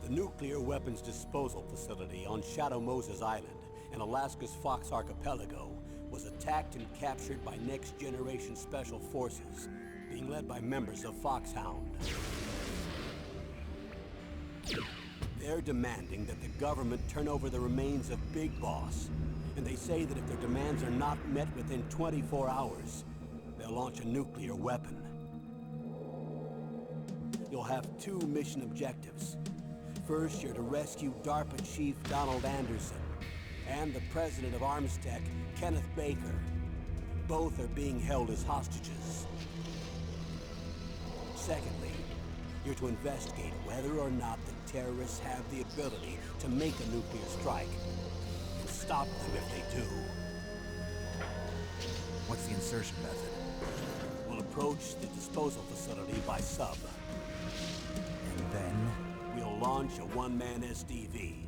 The nuclear weapons disposal facility on Shadow Moses Island in Alaska's Fox Archipelago was attacked and captured by next-generation special forces, being led by members of Foxhound. They're demanding that the government turn over the remains of Big Boss, and they say that if their demands are not met within 24 hours, they'll launch a nuclear weapon. You'll have two mission objectives. First, you're to rescue DARPA Chief Donald Anderson and the president of Armstech, Kenneth Baker. Both are being held as hostages. Secondly, you're to investigate whether or not the terrorists have the ability to make a nuclear strike, and stop them if they do. What's the insertion method? We'll approach the disposal facility by sub. And then? We'll launch a one-man SDV.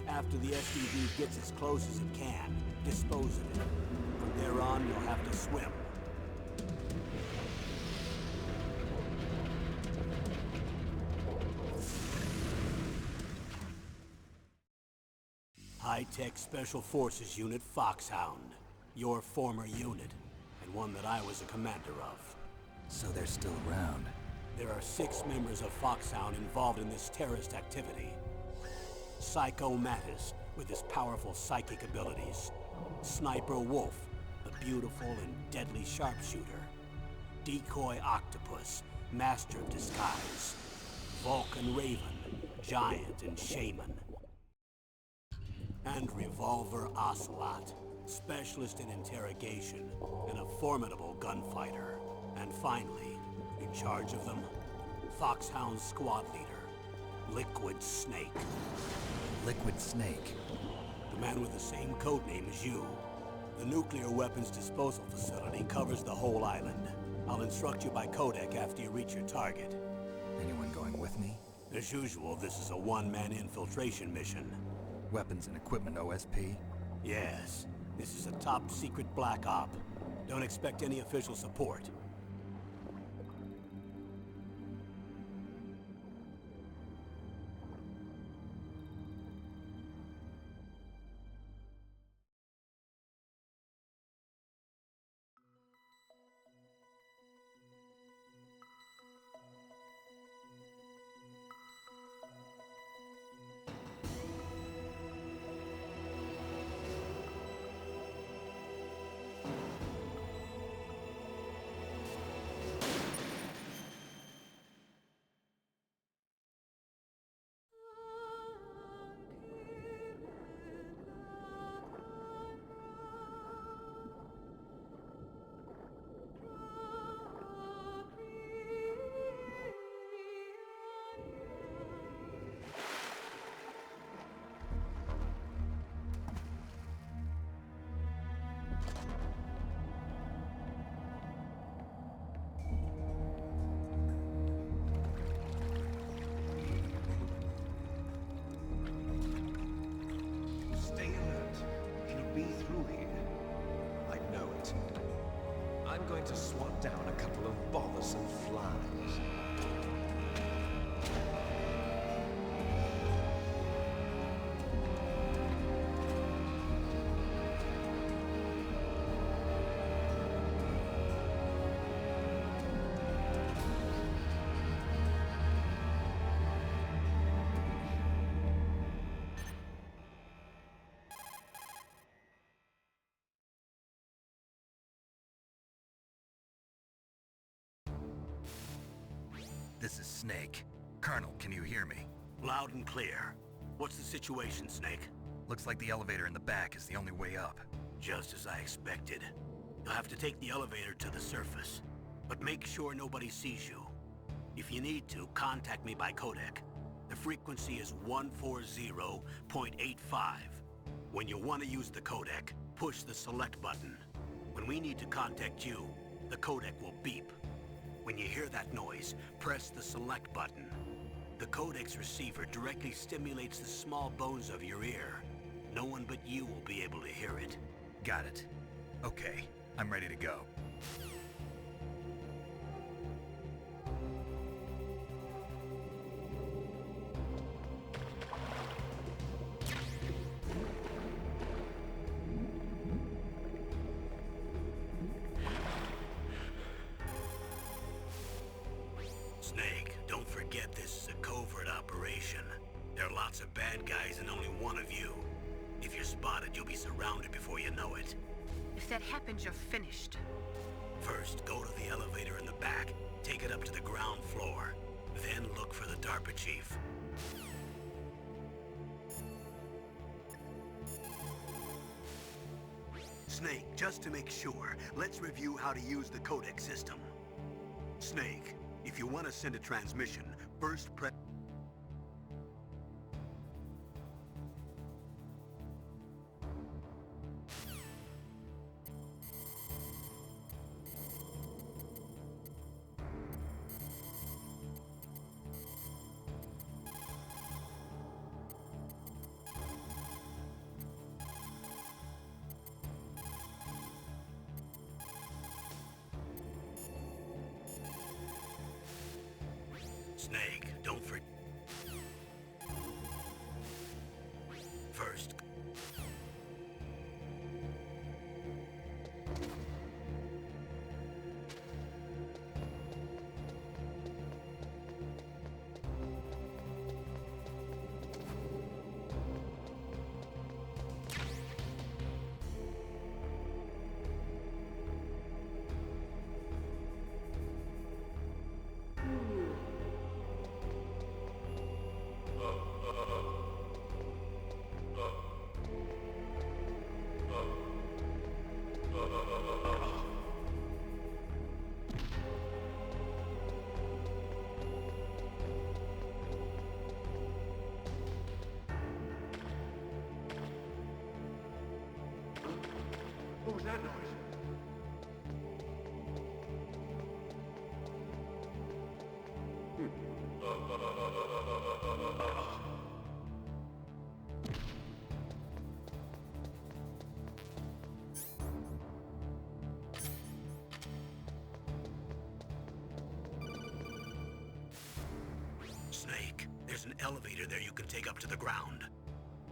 After the SDV gets as close as it can, dispose of it. From there on, you'll have to swim. High-Tech Special Forces Unit Foxhound. Your former unit, and one that I was a commander of. So they're still around. There are 6 members of Foxhound involved in this terrorist activity. Psycho Mattis, with his powerful psychic abilities. Sniper Wolf, the beautiful and deadly sharpshooter. Decoy Octopus, master of disguise. Vulcan Raven, giant and shaman. And Revolver Ocelot, specialist in interrogation and a formidable gunfighter. And finally, in charge of them, Foxhound squad leader, Liquid Snake. Liquid Snake? The man with the same codename as you. The nuclear weapons disposal facility covers the whole island. I'll instruct you by codec after you reach your target. Anyone going with me? As usual, this is a one-man infiltration mission. Weapons and equipment OSP? Yes. This is a top-secret black op. Don't expect any official support. I'm going to swat down a couple of bothersome flies. This is Snake. Colonel, can you hear me? Loud and clear. What's the situation, Snake? Looks like the elevator in the back is the only way up. Just as I expected. You'll have to take the elevator to the surface. But make sure nobody sees you. If you need to, contact me by codec. The frequency is 140.85. When you want to use the codec, push the select button. When we need to contact you, the codec will beep. When you hear that noise, press the select button. The codec's receiver directly stimulates the small bones of your ear. No one but you will be able to hear it. Got it. Okay, I'm ready to go. Snake, don't forget this is a covert operation. There are lots of bad guys and only one of you. If you're spotted, you'll be surrounded before you know it. If that happens, you're finished. First, go to the elevator in the back, take it up to the ground floor. Then look for the DARPA chief. Snake, just to make sure, let's review how to use the codec system. Snake, if you want to send a transmission, first press... Snake, don't forget. First. What was that noise? Snake, there's an elevator there you can take up to the ground.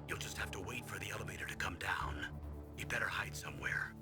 You'll just have to wait for the elevator to come down. You better hide somewhere.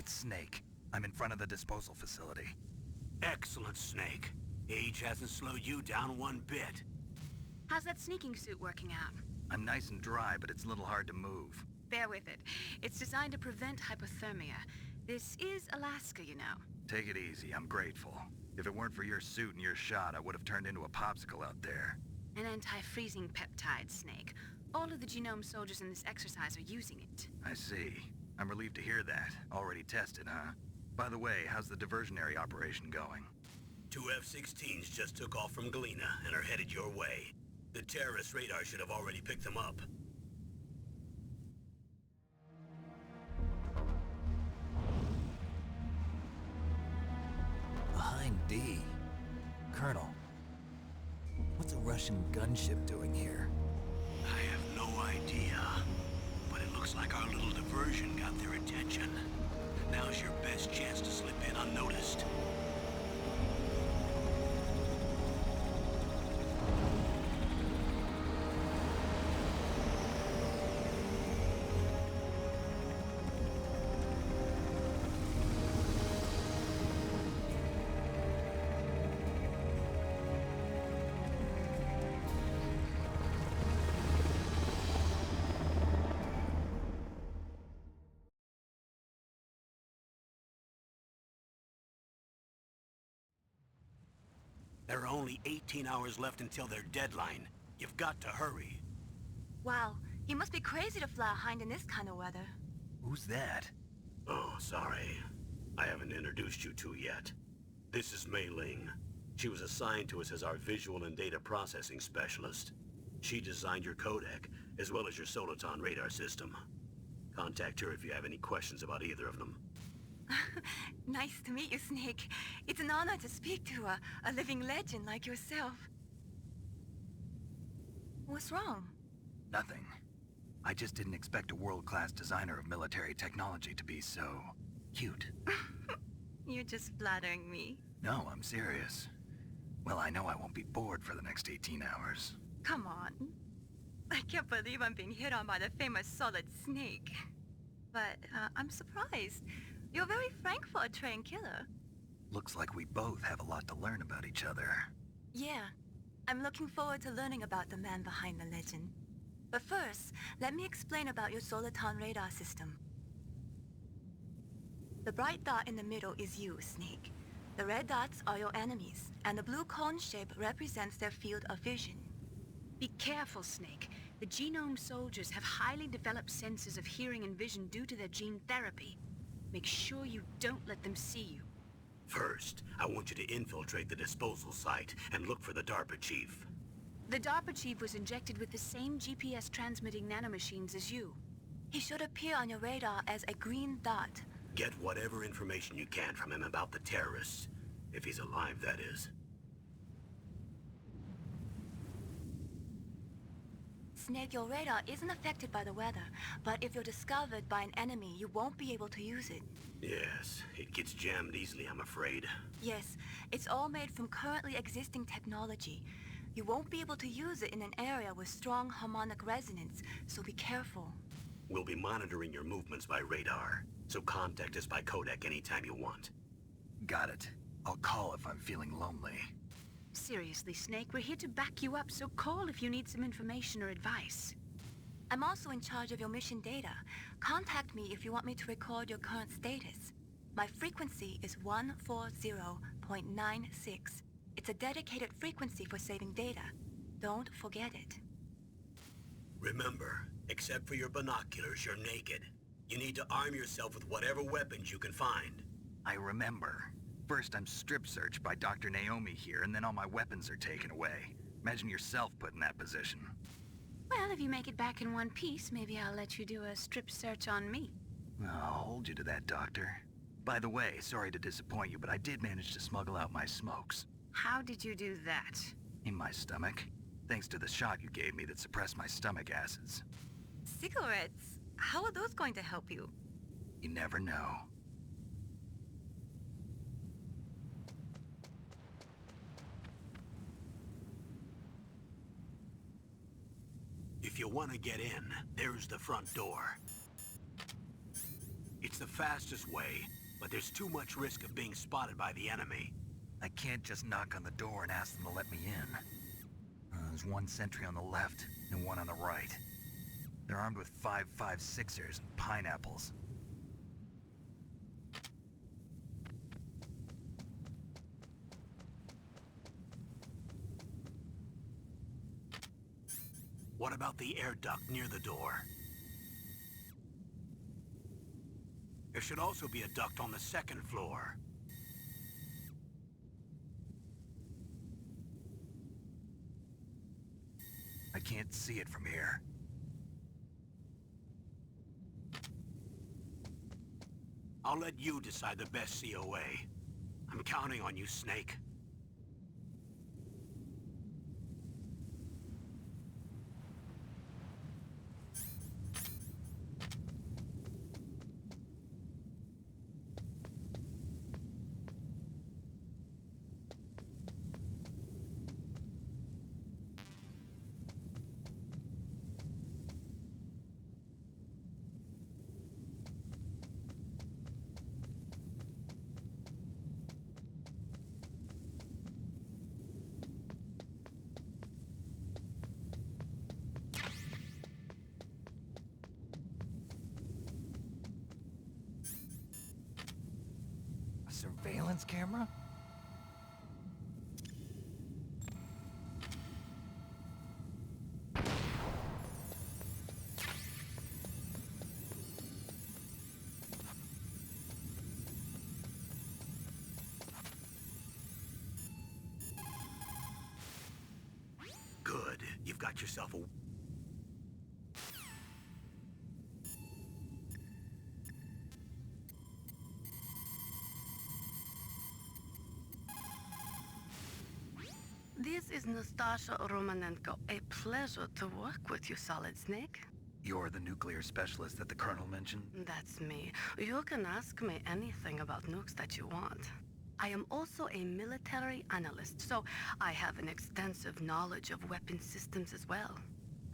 It's Snake. I'm in front of the disposal facility. Excellent, Snake. Age hasn't slowed you down one bit. How's that sneaking suit working out? I'm nice and dry, but it's a little hard to move. Bear with it. It's designed to prevent hypothermia. This is Alaska, you know. Take it easy, I'm grateful. If it weren't for your suit and your shot, I would have turned into a popsicle out there. An anti-freezing peptide, Snake. All of the genome soldiers in this exercise are using it. I see. I'm relieved to hear that. Already tested, huh? By the way, how's the diversionary operation going? 2 F-16s just took off from Galena and are headed your way. The terrorist radar should have already picked them up. Behind D. Colonel, what's a Russian gunship doing here? I have no idea, but it looks like our little diversion got their attention. Now's your best chance to slip in unnoticed. There are only 18 hours left until their deadline. You've got to hurry. Wow, you must be crazy to fly a hind in this kind of weather. Who's that? Oh, sorry. I haven't introduced you to yet. This is Mei Ling. She was assigned to us as our visual and data processing specialist. She designed your codec, as well as your Soliton radar system. Contact her if you have any questions about either of them. Nice to meet you, Snake. It's an honor to speak to a living legend like yourself. What's wrong? Nothing. I just didn't expect a world-class designer of military technology to be so... cute. You're just flattering me. No, I'm serious. Well, I know I won't be bored for the next 18 hours. Come on. I can't believe I'm being hit on by the famous Solid Snake. But I'm surprised. You're very frank for a trained killer. Looks like we both have a lot to learn about each other. Yeah. I'm looking forward to learning about the man behind the legend. But first, let me explain about your Soliton radar system. The bright dot in the middle is you, Snake. The red dots are your enemies, and the blue cone shape represents their field of vision. Be careful, Snake. The genome soldiers have highly developed senses of hearing and vision due to their gene therapy. Make sure you don't let them see you. First, I want you to infiltrate the disposal site and look for the DARPA chief. The DARPA chief was injected with the same GPS-transmitting nanomachines as you. He should appear on your radar as a green dot. Get whatever information you can from him about the terrorists. If he's alive, that is. Snake, your radar isn't affected by the weather, but if you're discovered by an enemy, you won't be able to use it. Yes, it gets jammed easily, I'm afraid. Yes, it's all made from currently existing technology. You won't be able to use it in an area with strong harmonic resonance, so be careful. We'll be monitoring your movements by radar, so contact us by codec anytime you want. Got it. I'll call if I'm feeling lonely. Seriously, Snake, we're here to back you up, so call if you need some information or advice. I'm also in charge of your mission data. Contact me if you want me to record your current status. My frequency is 140.96. It's a dedicated frequency for saving data. Don't forget it. Remember, except for your binoculars, you're naked. You need to arm yourself with whatever weapons you can find. I remember. First, I'm strip searched by Dr. Naomi here, and then all my weapons are taken away. Imagine yourself put in that position. Well, if you make it back in one piece, maybe I'll let you do a strip search on me. I'll hold you to that, Doctor. By the way, sorry to disappoint you, but I did manage to smuggle out my smokes. How did you do that? In my stomach. Thanks to the shot you gave me that suppressed my stomach acids. Cigarettes? How are those going to help you? You never know. If you want to get in, there's the front door. It's the fastest way, but there's too much risk of being spotted by the enemy. I can't just knock on the door and ask them to let me in. There's one sentry on the left and one on the right. They're armed with 5.56ers and pineapples. What about the air duct near the door? There should also be a duct on the second floor. I can't see it from here. I'll let you decide the best COA. I'm counting on you, Snake. Surveillance camera? Good. You've got yourself a... This is Nastasha Romanenko. A pleasure to work with you, Solid Snake. You're the nuclear specialist that the Colonel mentioned? That's me. You can ask me anything about nukes that you want. I am also a military analyst, so I have an extensive knowledge of weapon systems as well.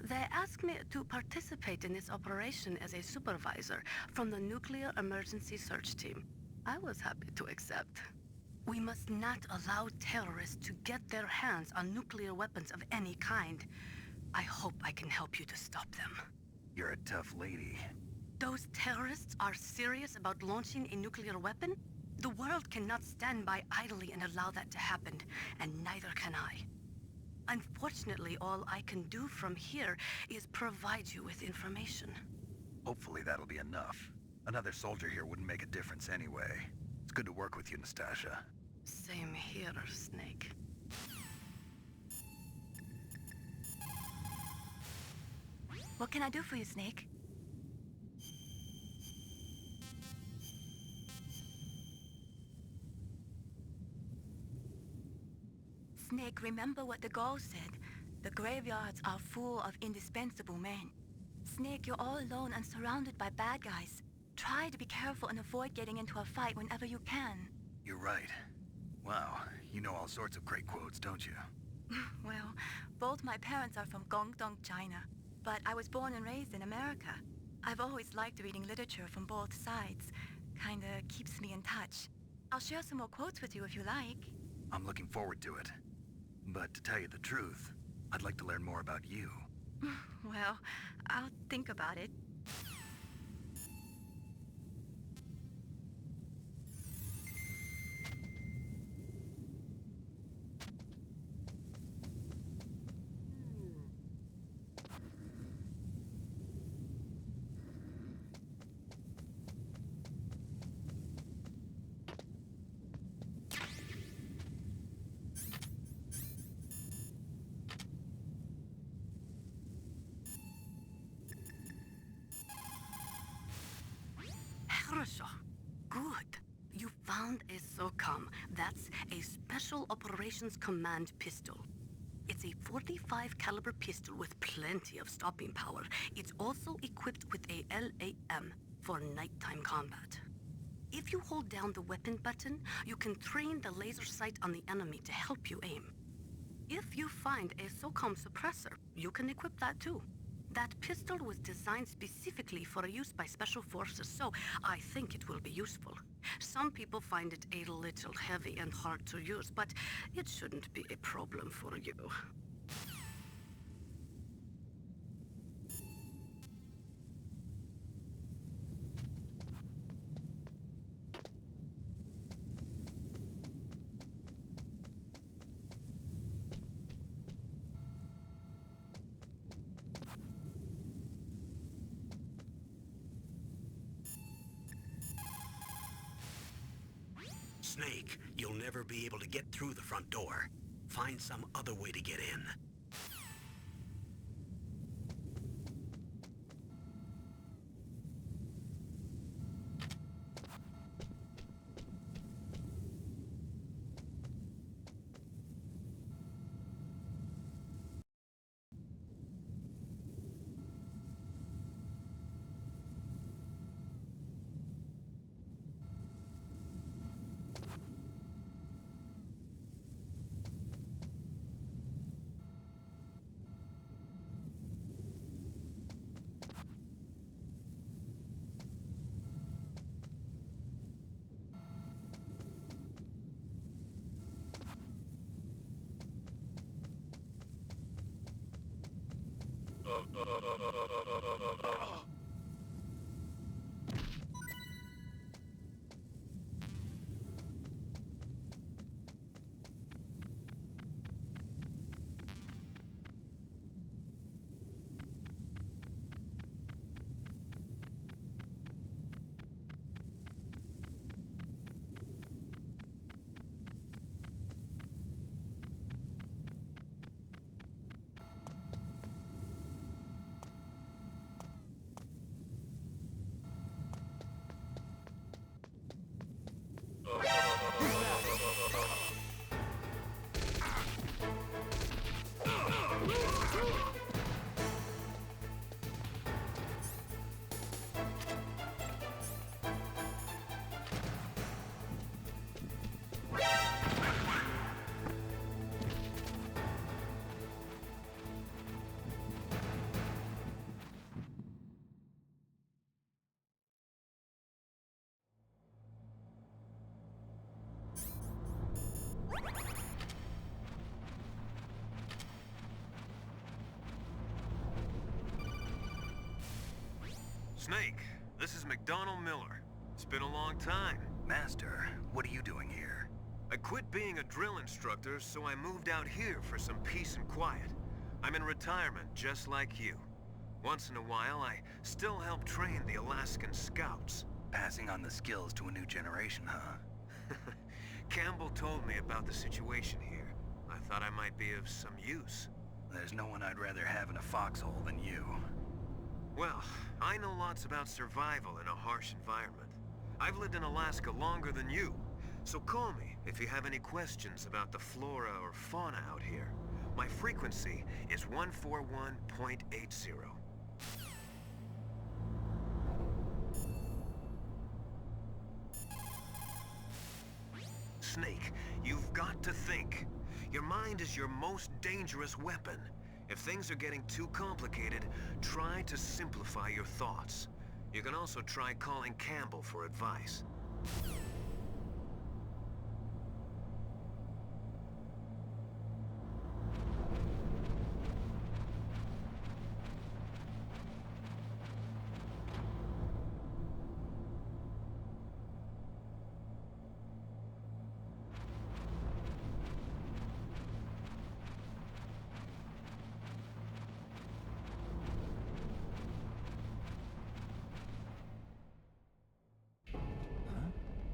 They asked me to participate in this operation as a supervisor from the Nuclear Emergency Search Team. I was happy to accept. We must not allow terrorists to get their hands on nuclear weapons of any kind. I hope I can help you to stop them. You're a tough lady. Those terrorists are serious about launching a nuclear weapon? The world cannot stand by idly and allow that to happen, and neither can I. Unfortunately, all I can do from here is provide you with information. Hopefully that'll be enough. Another soldier here wouldn't make a difference anyway. It's good to work with you, Nastasha. Same here, Snake. What can I do for you, Snake? Snake, remember what the Gauls said. The graveyards are full of indispensable men. Snake, you're all alone and surrounded by bad guys. Try to be careful and avoid getting into a fight whenever you can. You're right. Wow, you know all sorts of great quotes, don't you? Well, both my parents are from Guangdong, China. But I was born and raised in America. I've always liked reading literature from both sides. Kinda keeps me in touch. I'll share some more quotes with you if you like. I'm looking forward to it. But to tell you the truth, I'd like to learn more about you. Well, I'll think about it. Good. You found a SOCOM. That's a Special Operations Command pistol. It's a .45 caliber pistol with plenty of stopping power. It's also equipped with a LAM for nighttime combat. If you hold down the weapon button, you can train the laser sight on the enemy to help you aim. If you find a SOCOM suppressor, you can equip that too. That pistol was designed specifically for use by special forces, so I think it will be useful. Some people find it a little heavy and hard to use, but it shouldn't be a problem for you. Snake, you'll never be able to get through the front door. Find some other way to get in. Snake, this is McDonald Miller. It's been a long time. Master, what are you doing here? I quit being a drill instructor, so I moved out here for some peace and quiet. I'm in retirement, just like you. Once in a while, I still help train the Alaskan Scouts. Passing on the skills to a new generation, huh? Campbell told me about the situation here. I thought I might be of some use. There's no one I'd rather have in a foxhole than you. Well, I know lots about survival in a harsh environment. I've lived in Alaska longer than you, so call me if you have any questions about the flora or fauna out here. My frequency is 141.80. Snake, you've got to think. Your mind is your most dangerous weapon. If things are getting too complicated, try to simplify your thoughts. You can also try calling Campbell for advice.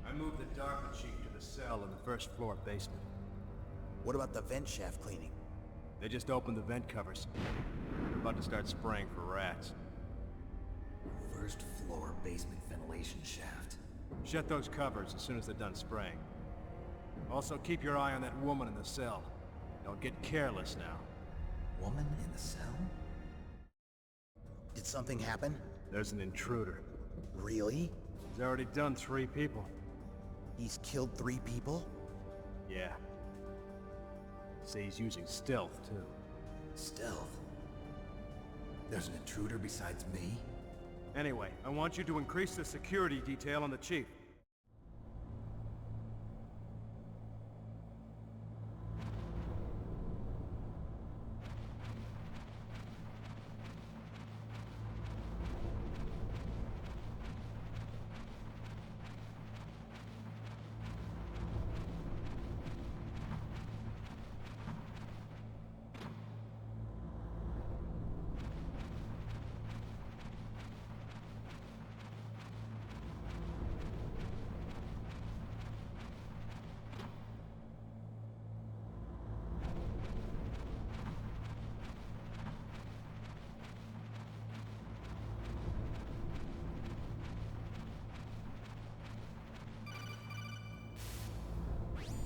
I moved the DARPA chief to the cell in the first floor basement. What about the vent shaft cleaning? They just opened the vent covers. They're about to start spraying for rats. First floor basement ventilation shaft. Shut those covers as soon as they're done spraying. Also, keep your eye on that woman in the cell. Don't get careless now. Woman in the cell? Did something happen? There's an intruder. Really? He's already done 3 people. He's killed 3 people? Yeah. Say he's using stealth, too. Stealth? There's an intruder besides me? Anyway, I want you to increase the security detail on the chief.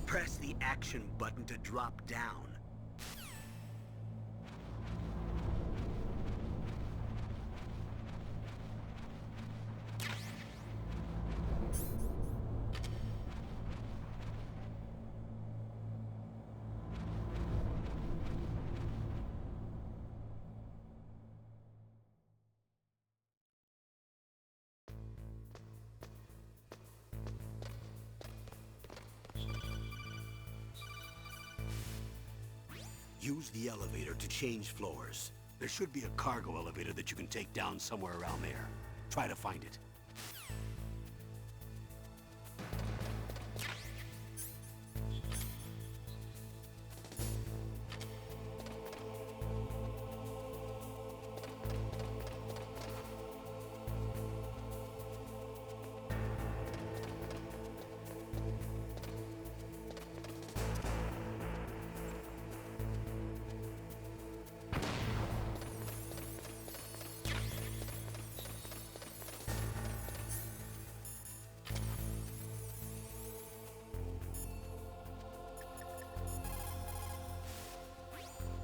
Press the action button to drop down. Use the elevator to change floors. There should be a cargo elevator that you can take down somewhere around there. Try to find it.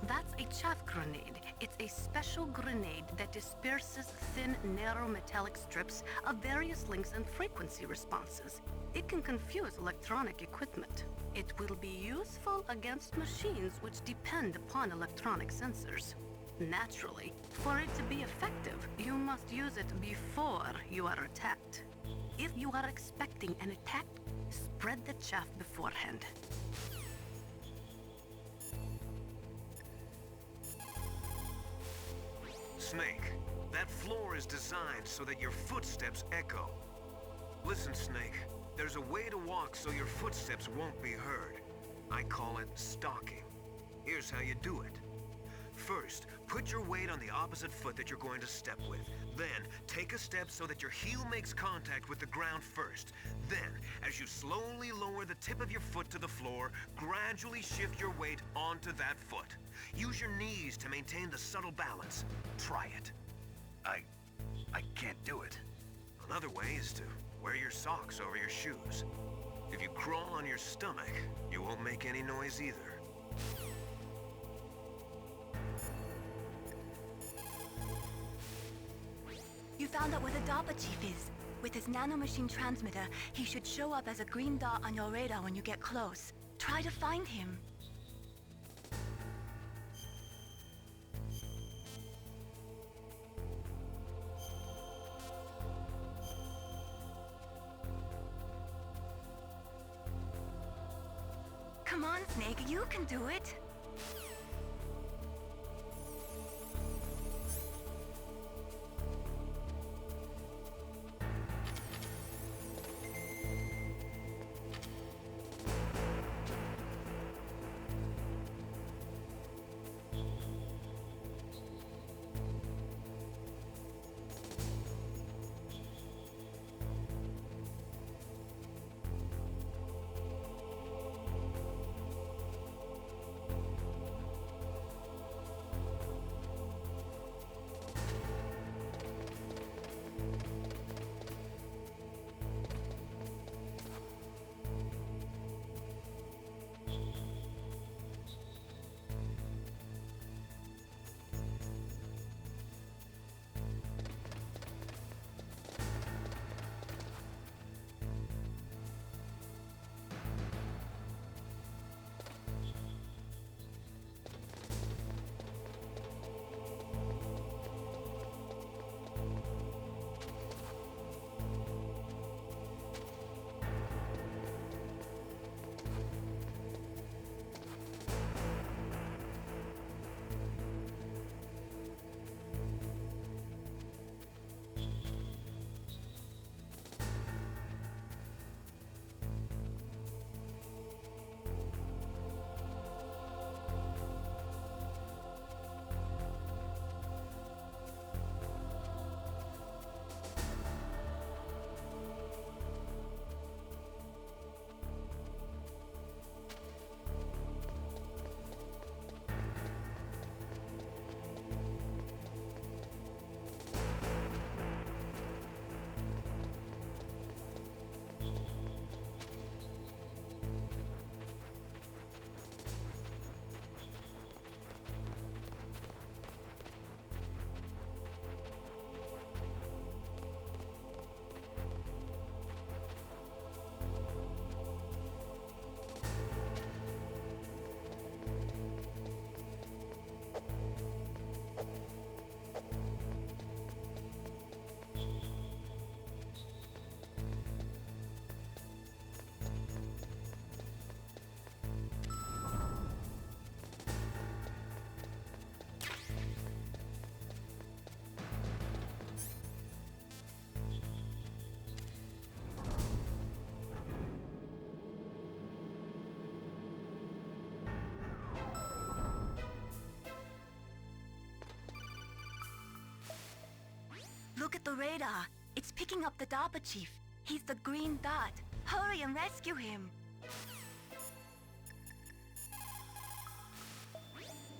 That's a chaff grenade. It's a special grenade that disperses thin, narrow metallic strips of various lengths and frequency responses. It can confuse electronic equipment. It will be useful against machines which depend upon electronic sensors. Naturally, for it to be effective, you must use it before you are attacked. If you are expecting an attack, spread the chaff beforehand. Snake, that floor is designed so that your footsteps echo. Listen, Snake, there's a way to walk so your footsteps won't be heard. I call it stalking. Here's how you do it. First, put your weight on the opposite foot that you're going to step with. Then, take a step so that your heel makes contact with the ground first. Then, as you slowly lower the tip of your foot to the floor, gradually shift your weight onto that foot. Use your knees to maintain the subtle balance. Try it. I can't do it. Another way is to wear your socks over your shoes. If you crawl on your stomach, you won't make any noise either. You found out where the DARPA chief is. With his nanomachine transmitter, he should show up as a green dot on your radar when you get close. Try to find him. Come on, Snake, you can do it. the radar. It's picking up the DARPA chief. He's the green dot. Hurry and rescue him.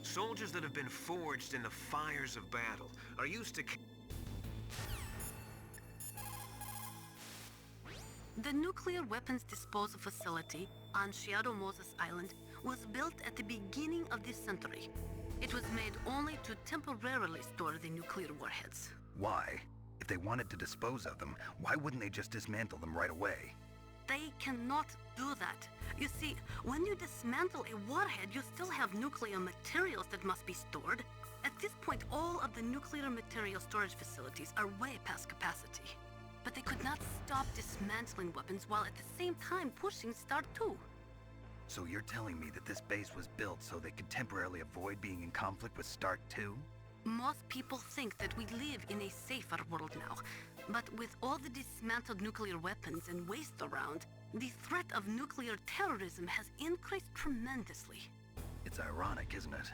Soldiers that have been forged in the fires of battle are used to... The nuclear weapons disposal facility on Shadow Moses Island was built at the beginning of this century. It was made only to temporarily store the nuclear warheads. Why? If they wanted to dispose of them, why wouldn't they just dismantle them right away? They cannot do that. You see, when you dismantle a warhead, you still have nuclear materials that must be stored. At this point, all of the nuclear material storage facilities are way past capacity. But they could not stop dismantling weapons while at the same time pushing Start 2. So you're telling me that this base was built so they could temporarily avoid being in conflict with Start 2? Most people think that we live in a safer world now. But with all the dismantled nuclear weapons and waste around, the threat of nuclear terrorism has increased tremendously. It's ironic, isn't it?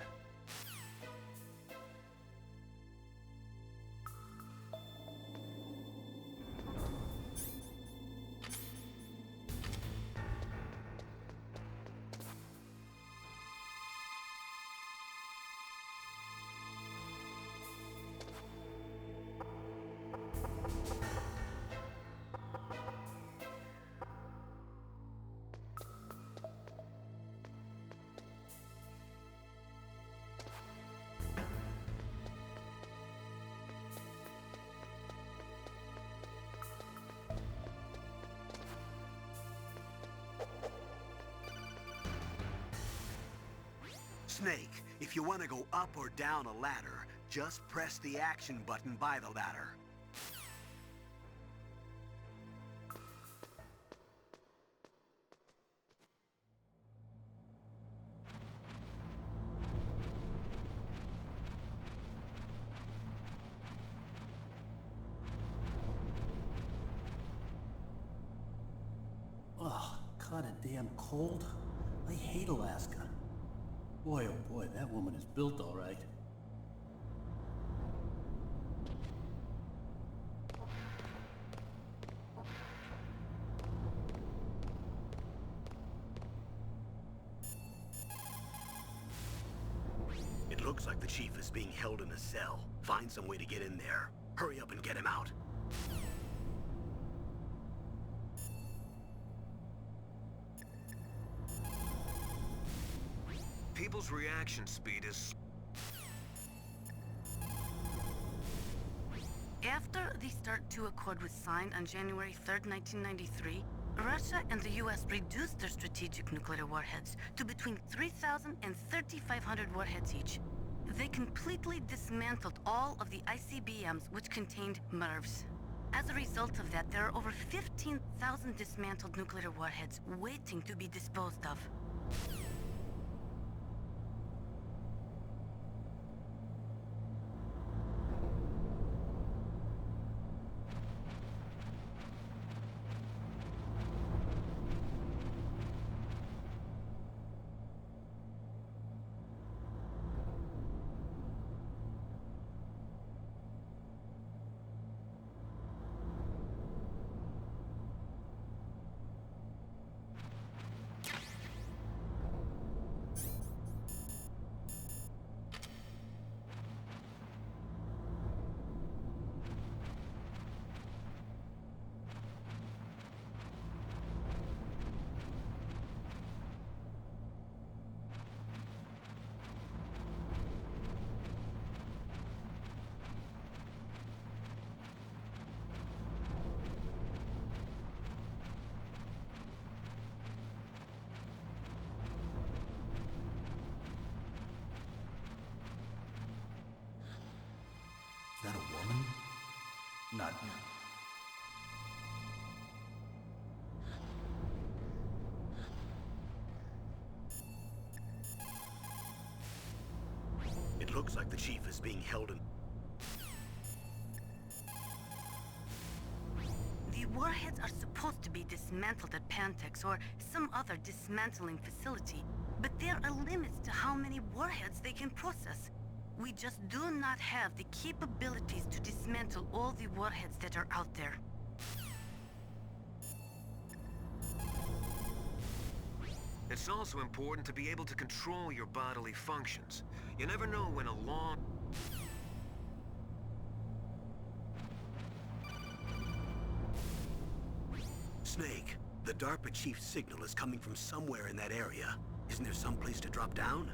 Snake, if you want to go up or down a ladder, just press the action button by the ladder. Ugh, kinda damn cold. I hate Alaska. Boy, oh boy, that woman is built all right. It looks like the chief is being held in a cell. Find some way to get in there. Hurry up and get him out. People's reaction speed is... After the Start 2 Accord was signed on January 3rd, 1993, Russia and the US reduced their strategic nuclear warheads to between 3,000 and 3,500 warheads each. They completely dismantled all of the ICBMs which contained MIRVs. As a result of that, there are over 15,000 dismantled nuclear warheads waiting to be disposed of. Is that a woman? Not... It looks like the chief is being held in... The warheads are supposed to be dismantled at Pantex or some other dismantling facility, but there are limits to how many warheads they can process. We just do not have the capabilities to dismantle all the warheads that are out there. It's also important to be able to control your bodily functions. You never know when a long... Snake, the DARPA chief's signal is coming from somewhere in that area. Isn't there some place to drop down?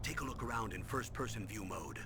Take a look around in first-person view mode.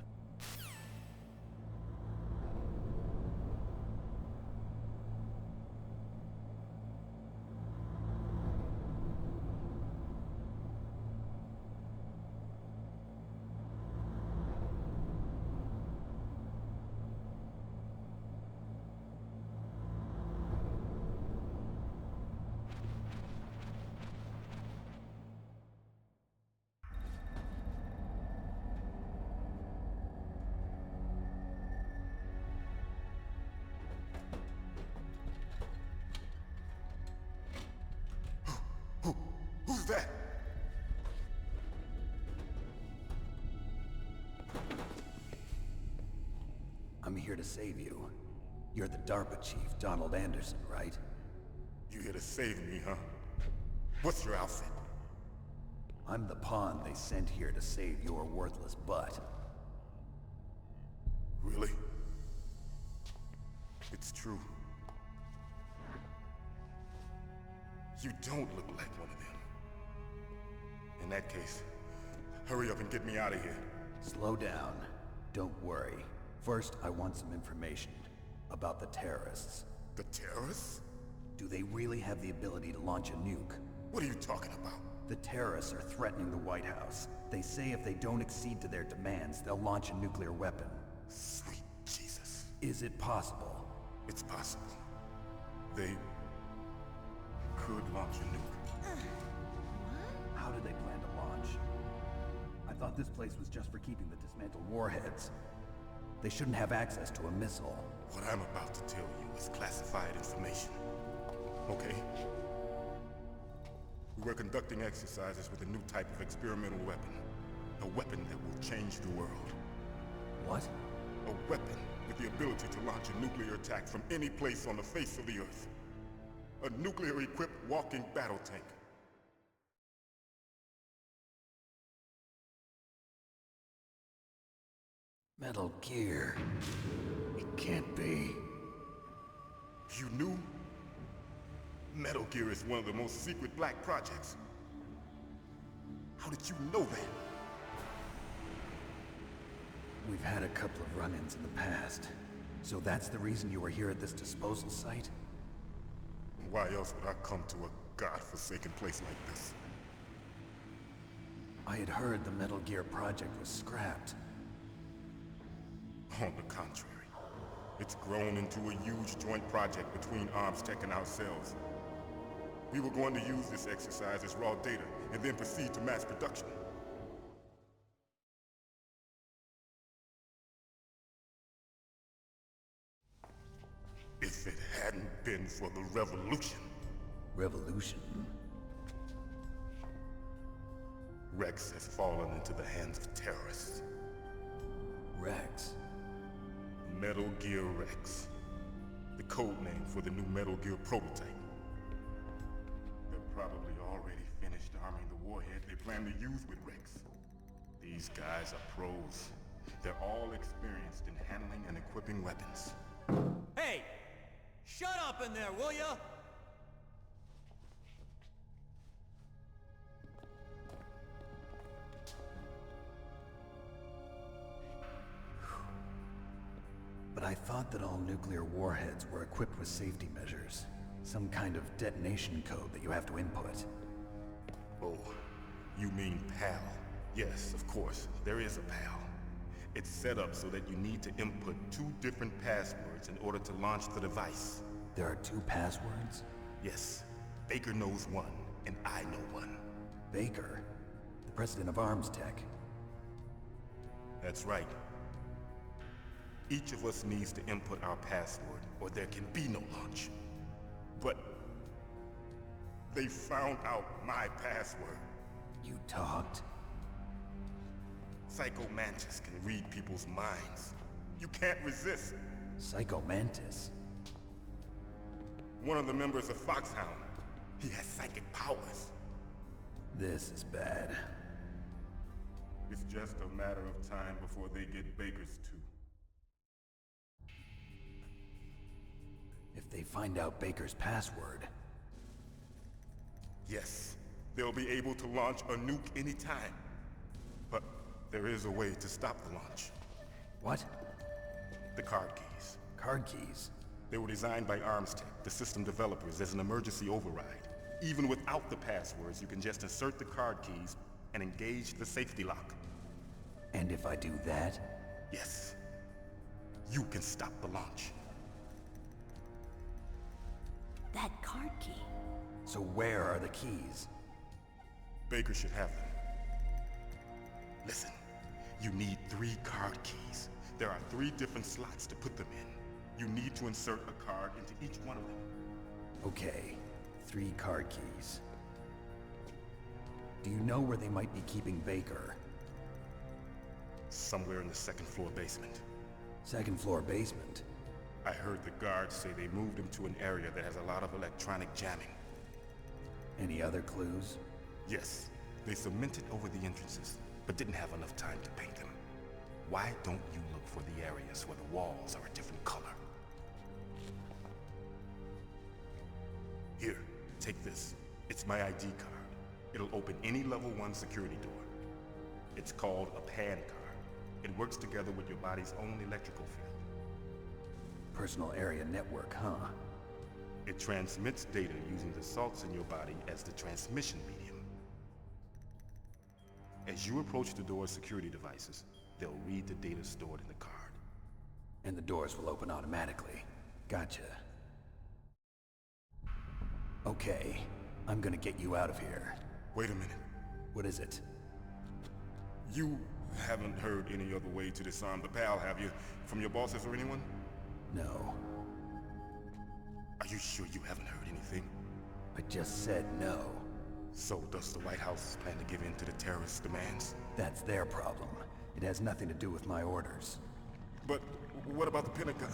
Who's that? I'm here to save you. You're the DARPA chief, Donald Anderson, right? You here to save me, huh? What's your outfit? I'm the pawn they sent here to save your worthless butt. Really? It's true. You don't look like one of them. In that case, hurry up and get me out of here. Slow down. Don't worry. First, I want some information about the terrorists. The terrorists? Do they really have the ability to launch a nuke? What are you talking about? The terrorists are threatening the White House. They say if they don't accede to their demands, they'll launch a nuclear weapon. Sweet Jesus. Is it possible? It's possible. They could launch a nuke. How do they plan to launch? I thought this place was just for keeping the dismantled warheads. They shouldn't have access to a missile. What I'm about to tell you is classified information. Okay? We were conducting exercises with a new type of experimental weapon. A weapon that will change the world. What? A weapon with the ability to launch a nuclear attack from any place on the face of the Earth. A nuclear-equipped walking battle tank. Metal Gear. It can't be. You knew? Metal Gear is one of the most secret black projects. How did you know that? We've had a couple of run-ins in the past. So that's the reason you were here at this disposal site? Why else would I come to a godforsaken place like this? I had heard the Metal Gear project was scrapped. On the contrary, it's grown into a huge joint project between ArmsTech and ourselves. We were going to use this exercise as raw data, and then proceed to mass production. If it hadn't been for the revolution... Revolution? Rex has fallen into the hands of terrorists. Rex? Metal Gear Rex. The code name for the new Metal Gear prototype. They're probably already finished arming the warhead they plan to use with Rex. These guys are pros. They're all experienced in handling and equipping weapons. Hey! Shut up in there, will ya? But I thought that all nuclear warheads were equipped with safety measures. Some kind of detonation code that you have to input. Oh, you mean PAL? Yes, of course, there is a PAL. It's set up so that you need to input 2 different passwords in order to launch the device. There are 2 passwords? Yes. Baker knows one, and I know one. Baker? The president of ArmsTech? That's right. Each of us needs to input our password, or there can be no launch. But they found out my password. You talked? Psycho Mantis can read people's minds. You can't resist. Psycho Mantis? One of the members of Foxhound. He has psychic powers. This is bad. It's just a matter of time before they get Baker's too. If they find out Baker's password... Yes, they'll be able to launch a nuke anytime. But there is a way to stop the launch. What? The card keys. Card keys? They were designed by ArmsTech, the system developers, as an emergency override. Even without the passwords, you can just insert the card keys and engage the safety lock. And if I do that? Yes. You can stop the launch. That card key. So where are the keys? Baker should have them. Listen, you need 3 card keys. There are 3 different slots to put them in. You need to insert a card into each one of them. Okay, 3 card keys. Do you know where they might be keeping Baker? Somewhere in the second floor basement. Second floor basement? I heard the guards say they moved him to an area that has a lot of electronic jamming. Any other clues? Yes, they cemented over the entrances, but didn't have enough time to paint them. Why don't you look for the areas where the walls are a different color? Here, take this. It's my ID card. It'll open any level 1 security door. It's called a PAN card. It works together with your body's own electrical field. Personal area network, huh? It transmits data using the salts in your body as the transmission medium. As you approach the door's security devices, they'll read the data stored in the card. And the doors will open automatically. Gotcha. Okay, I'm gonna get you out of here. Wait a minute. What is it? You haven't heard any other way to disarm the PAL, have you? From your bosses or anyone? No. Are you sure you haven't heard anything? I just said no. So does the White House plan to give in to the terrorists' demands? That's their problem. It has nothing to do with my orders. But what about the Pentagon?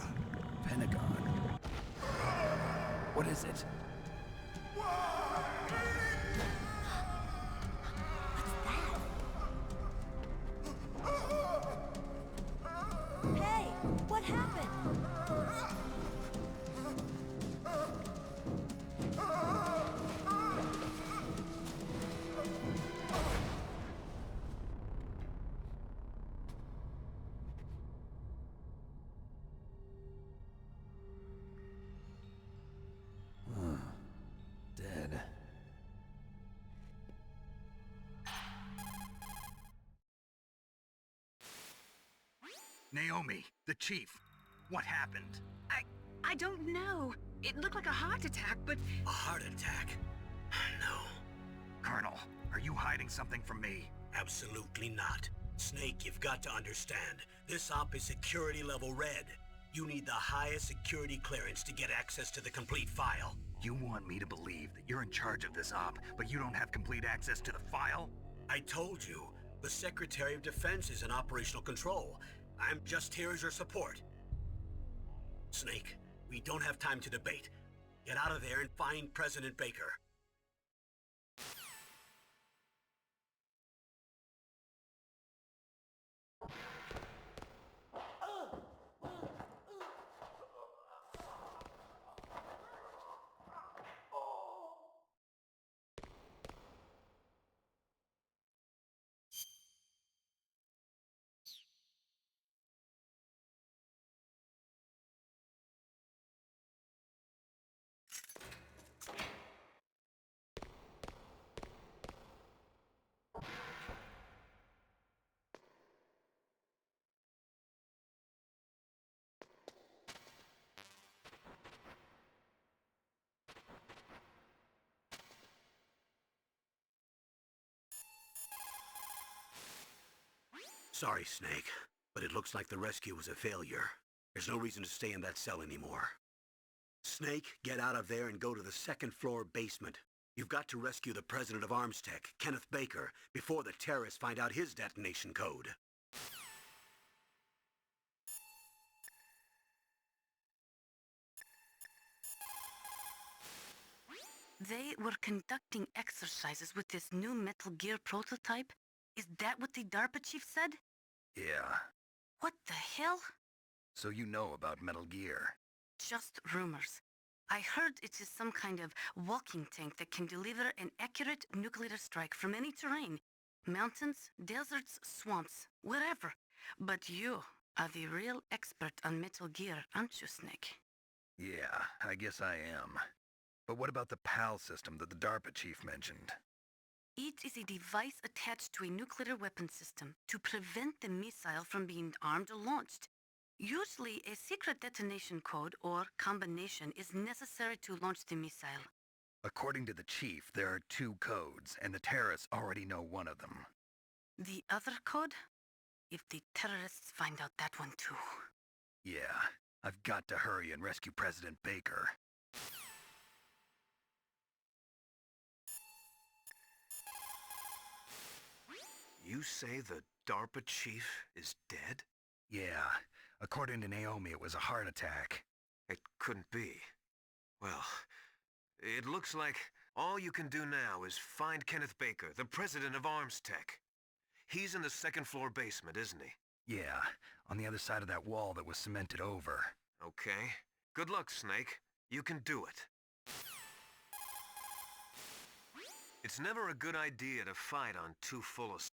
Pentagon? What is it? Hey, what happened? Dead. Naomi, the chief. What happened? I don't know. It looked like a heart attack, but... A heart attack? No. Colonel, are you hiding something from me? Absolutely not. Snake, you've got to understand. This op is security level red. You need the highest security clearance to get access to the complete file. You want me to believe that you're in charge of this op, but you don't have complete access to the file? I told you, the Secretary of Defense is in operational control. I'm just here as your support. Snake, we don't have time to debate. Get out of there and find President Baker. Sorry, Snake, but it looks like the rescue was a failure. There's no reason to stay in that cell anymore. Snake, get out of there and go to the second floor basement. You've got to rescue the president of ArmsTech, Kenneth Baker, before the terrorists find out his detonation code. They were conducting exercises with this new Metal Gear prototype? Is that what the DARPA chief said? Yeah. What the hell? So you know about Metal Gear? Just rumors. I heard it is some kind of walking tank that can deliver an accurate nuclear strike from any terrain. Mountains, deserts, swamps, wherever. But you are the real expert on Metal Gear, aren't you, Snake? Yeah, I guess I am. But what about the PAL system that the DARPA chief mentioned? It is a device attached to a nuclear weapon system to prevent the missile from being armed or launched. Usually, a secret detonation code or combination is necessary to launch the missile. According to the chief, there are 2 codes, and the terrorists already know one of them. The other code? If the terrorists find out that one too. Yeah, I've got to hurry and rescue President Baker. You say the DARPA chief is dead? Yeah, according to Naomi, it was a heart attack. It couldn't be. Well, it looks like all you can do now is find Kenneth Baker, the president of Arms Tech. He's in the second-floor basement, isn't he? Yeah, on the other side of that wall that was cemented over. Okay. Good luck, Snake. You can do it. It's never a good idea to fight on too full of...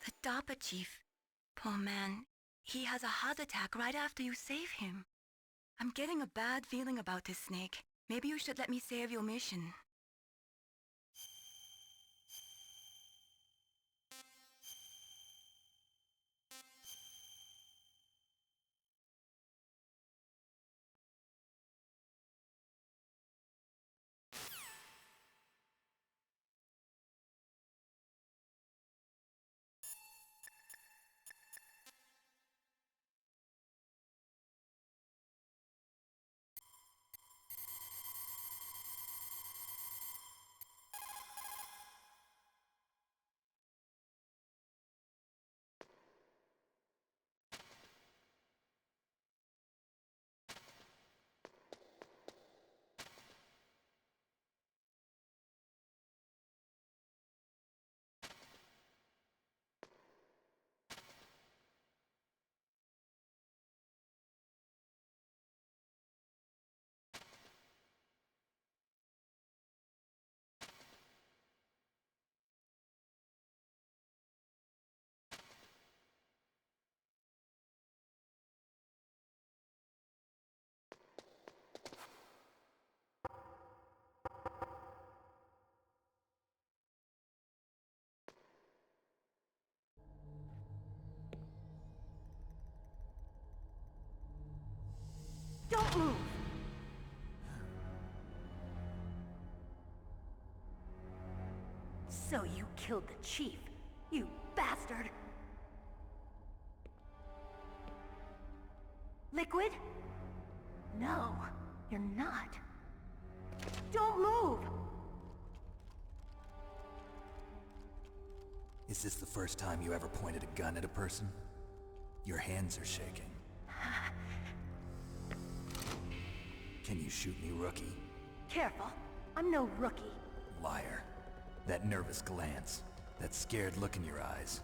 The DARPA chief. Poor man. He has a heart attack right after you save him. I'm getting a bad feeling about this, Snake. Maybe you should let me save your mission. Don't move! So you killed the chief, you bastard! Liquid? No, you're not. Don't move! Is this the first time you ever pointed a gun at a person? Your hands are shaking. Can you shoot me, rookie? Careful, I'm no rookie. Liar. That nervous glance, that scared look in your eyes.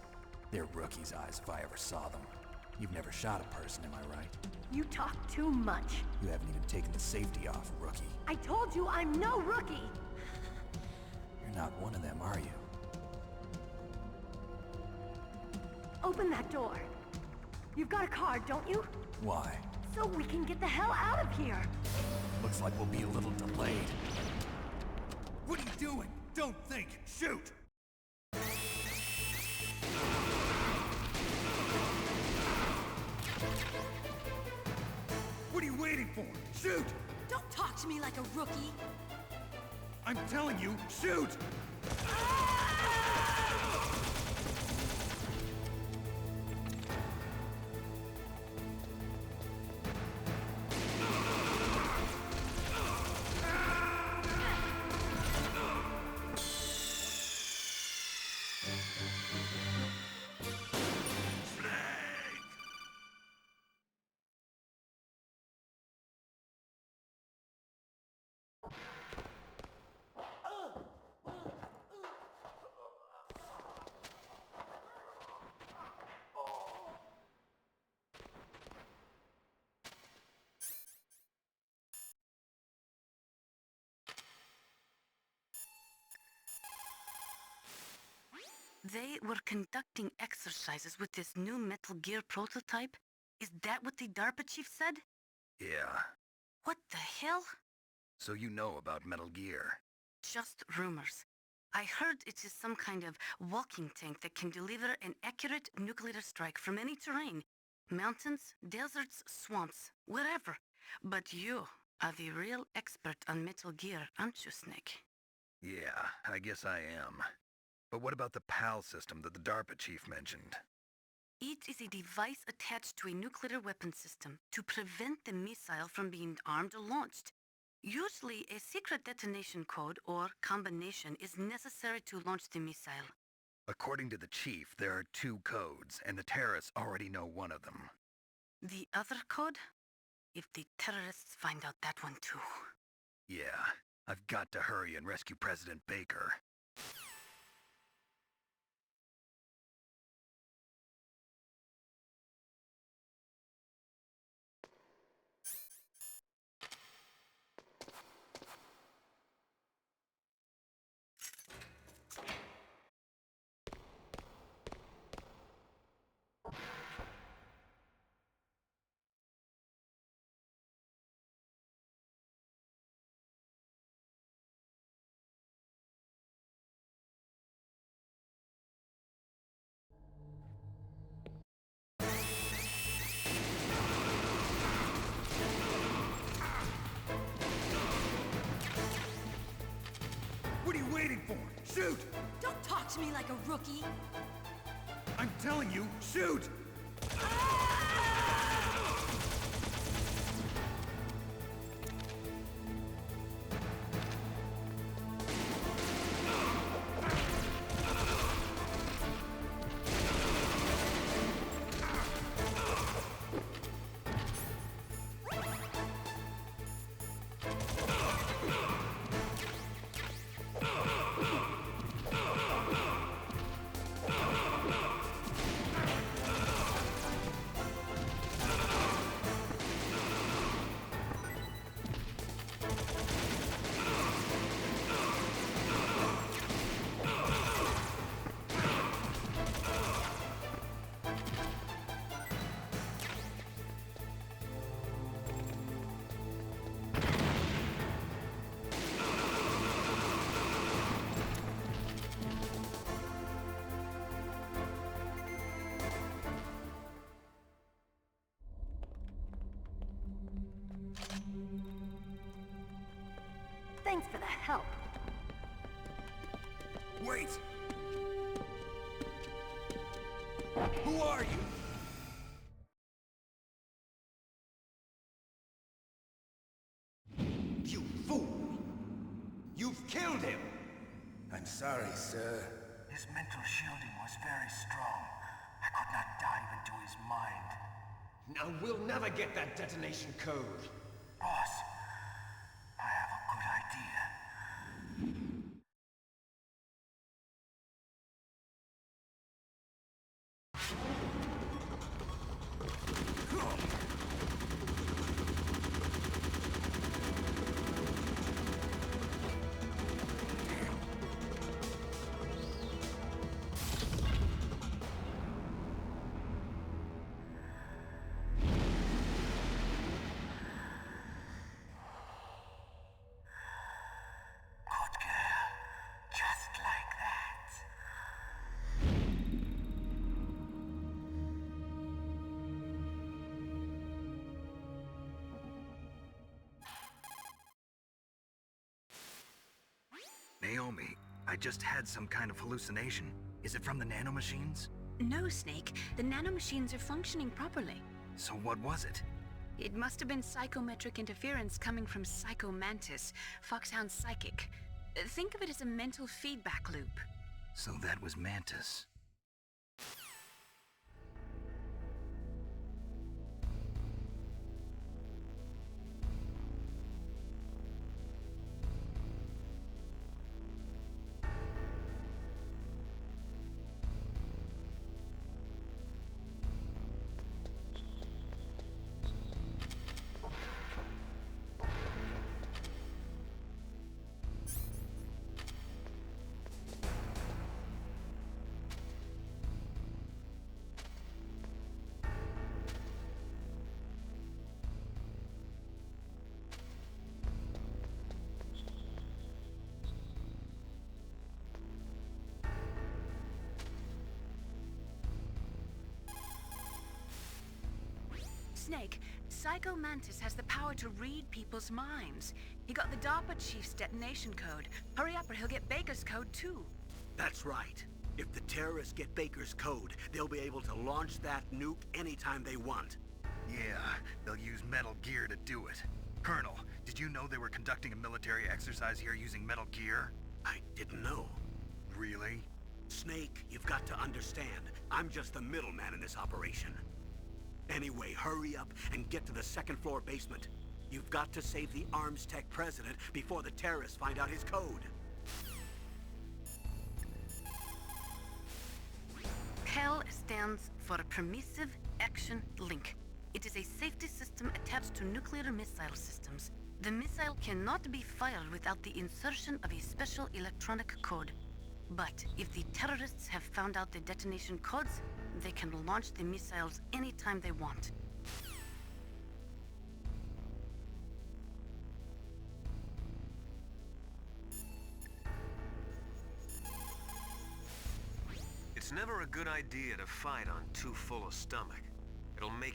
They're rookies' eyes if I ever saw them. You've never shot a person, am I right? You talk too much. You haven't even taken the safety off, rookie. I told you I'm no rookie! You're not one of them, are you? Open that door. You've got a card, don't you? Why? So we can get the hell out of here! Looks like we'll be a little delayed. What are you doing? Don't think! Shoot! What are you waiting for? Shoot! Don't talk to me like a rookie! I'm telling you, shoot! They were conducting exercises with this new Metal Gear prototype? Is that what the DARPA chief said? Yeah. What the hell? So you know about Metal Gear? Just rumors. I heard it is some kind of walking tank that can deliver an accurate nuclear strike from any terrain. Mountains, deserts, swamps, wherever. But you are the real expert on Metal Gear, aren't you, Snake? Yeah, I guess I am. But what about the PAL system that the DARPA chief mentioned? It is a device attached to a nuclear weapon system to prevent the missile from being armed or launched. Usually, a secret detonation code or combination is necessary to launch the missile. According to the chief, there are 2 codes, and the terrorists already know one of them. The other code? If the terrorists find out that one too. Yeah, I've got to hurry and rescue President Baker. What are you waiting for? Shoot! Don't talk to me like a rookie! I'm telling you, shoot! Thanks for the help. Wait! Who are you? You fool! You've killed him! I'm sorry, sir. His mental shielding was very strong. I could not dive into his mind. Now we'll never get that detonation code. Boss, I have a good idea. Good girl. Just like that. Naomi, I just had some kind of hallucination. Is it from the nanomachines? No, Snake. The nanomachines are functioning properly. So what was it? It must have been psychometric interference coming from Psycho Mantis, Foxhound's psychic. Think of it as a mental feedback loop. So that was Mantis. Snake, Psycho Mantis has the power to read people's minds. He got the DARPA chief's detonation code. Hurry up or he'll get Baker's code too. That's right. If the terrorists get Baker's code, they'll be able to launch that nuke anytime they want. Yeah, they'll use Metal Gear to do it. Colonel, did you know they were conducting a military exercise here using Metal Gear? I didn't know. Really? Snake, you've got to understand. I'm just the middleman in this operation. Anyway, hurry up and get to the second-floor basement. You've got to save the Arms Tech president before the terrorists find out his code. PAL stands for Permissive Action Link. It is a safety system attached to nuclear missile systems. The missile cannot be fired without the insertion of a special electronic code. But if the terrorists have found out the detonation codes, they can launch the missiles anytime they want. It's never a good idea to fight on too full a stomach. It'll make...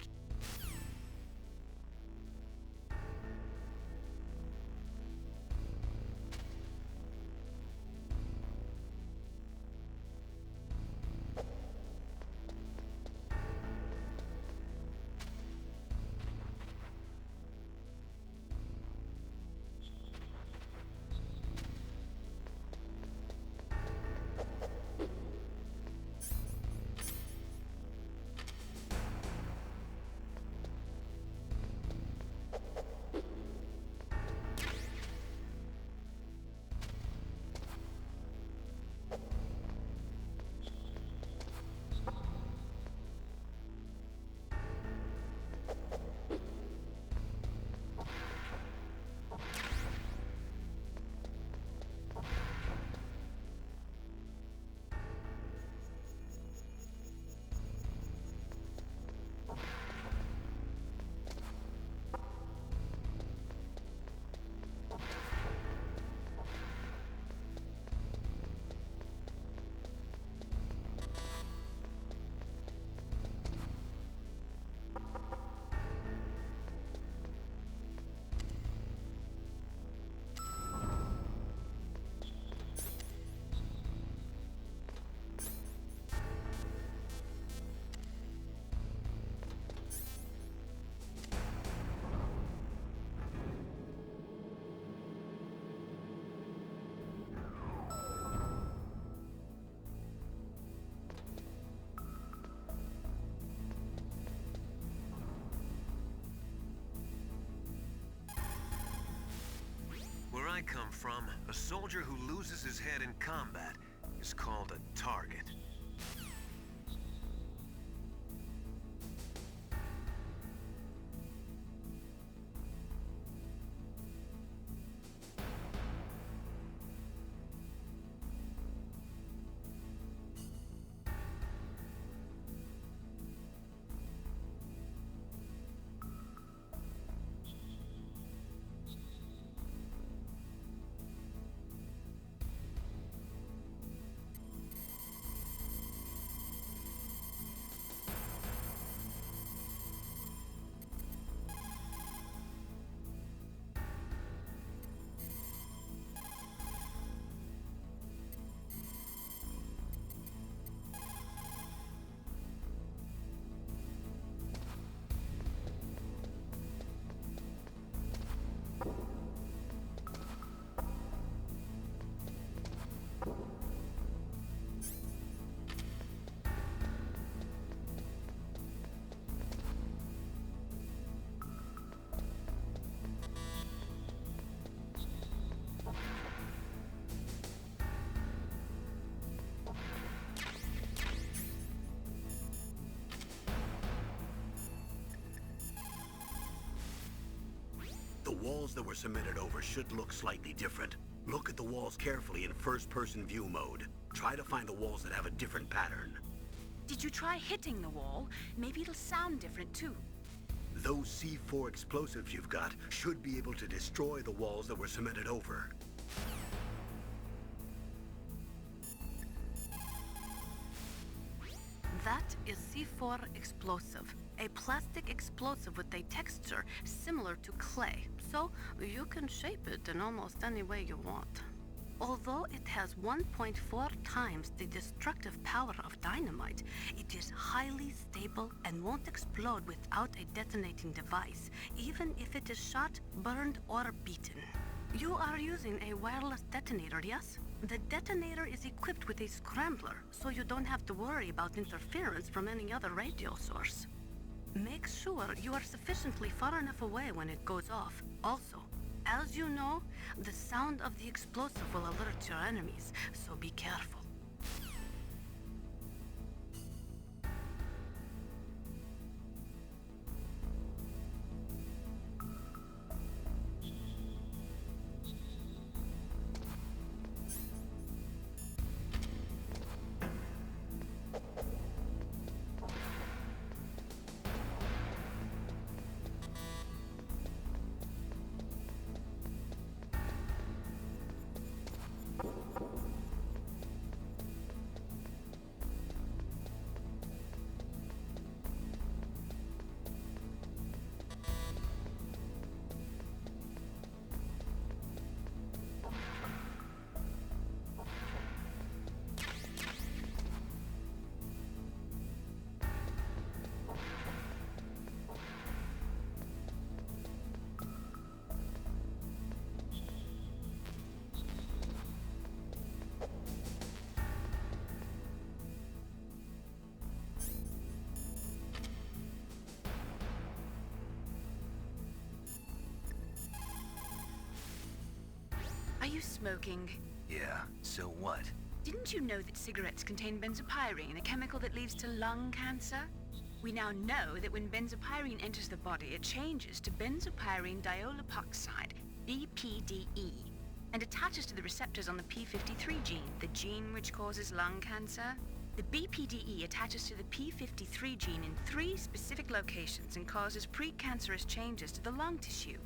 Where I come from, a soldier who loses his head in combat is called a target. The walls that were cemented over should look slightly different. Look at the walls carefully in first-person view mode. Try to find the walls that have a different pattern. Did you try hitting the wall? Maybe it'll sound different too. Those C4 explosives you've got should be able to destroy the walls that were cemented over. That is C4 explosive, a plastic explosive with a texture similar to clay, so you can shape it in almost any way you want. Although it has 1.4 times the destructive power of dynamite, it is highly stable and won't explode without a detonating device, even if it is shot, burned, or beaten. You are using a wireless detonator, yes? The detonator is equipped with a scrambler, so you don't have to worry about interference from any other radio source. Make sure you are sufficiently far enough away when it goes off. Also, as you know, the sound of the explosive will alert your enemies, so be careful. Are you smoking? Yeah, so what? Didn't you know that cigarettes contain benzopyrene, a chemical that leads to lung cancer? We now know that when benzopyrene enters the body, it changes to benzopyrene diolipoxide, BPDE, and attaches to the receptors on the P53 gene, the gene which causes lung cancer. The BPDE attaches to the P53 gene in 3 specific locations and causes precancerous changes to the lung tissue.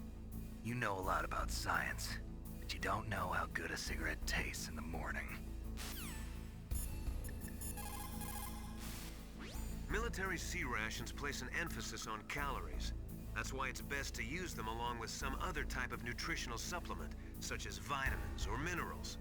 You know a lot about science, but you don't know how good a cigarette tastes in the morning. Military C rations place an emphasis on calories. That's why it's best to use them along with some other type of nutritional supplement, such as vitamins or minerals.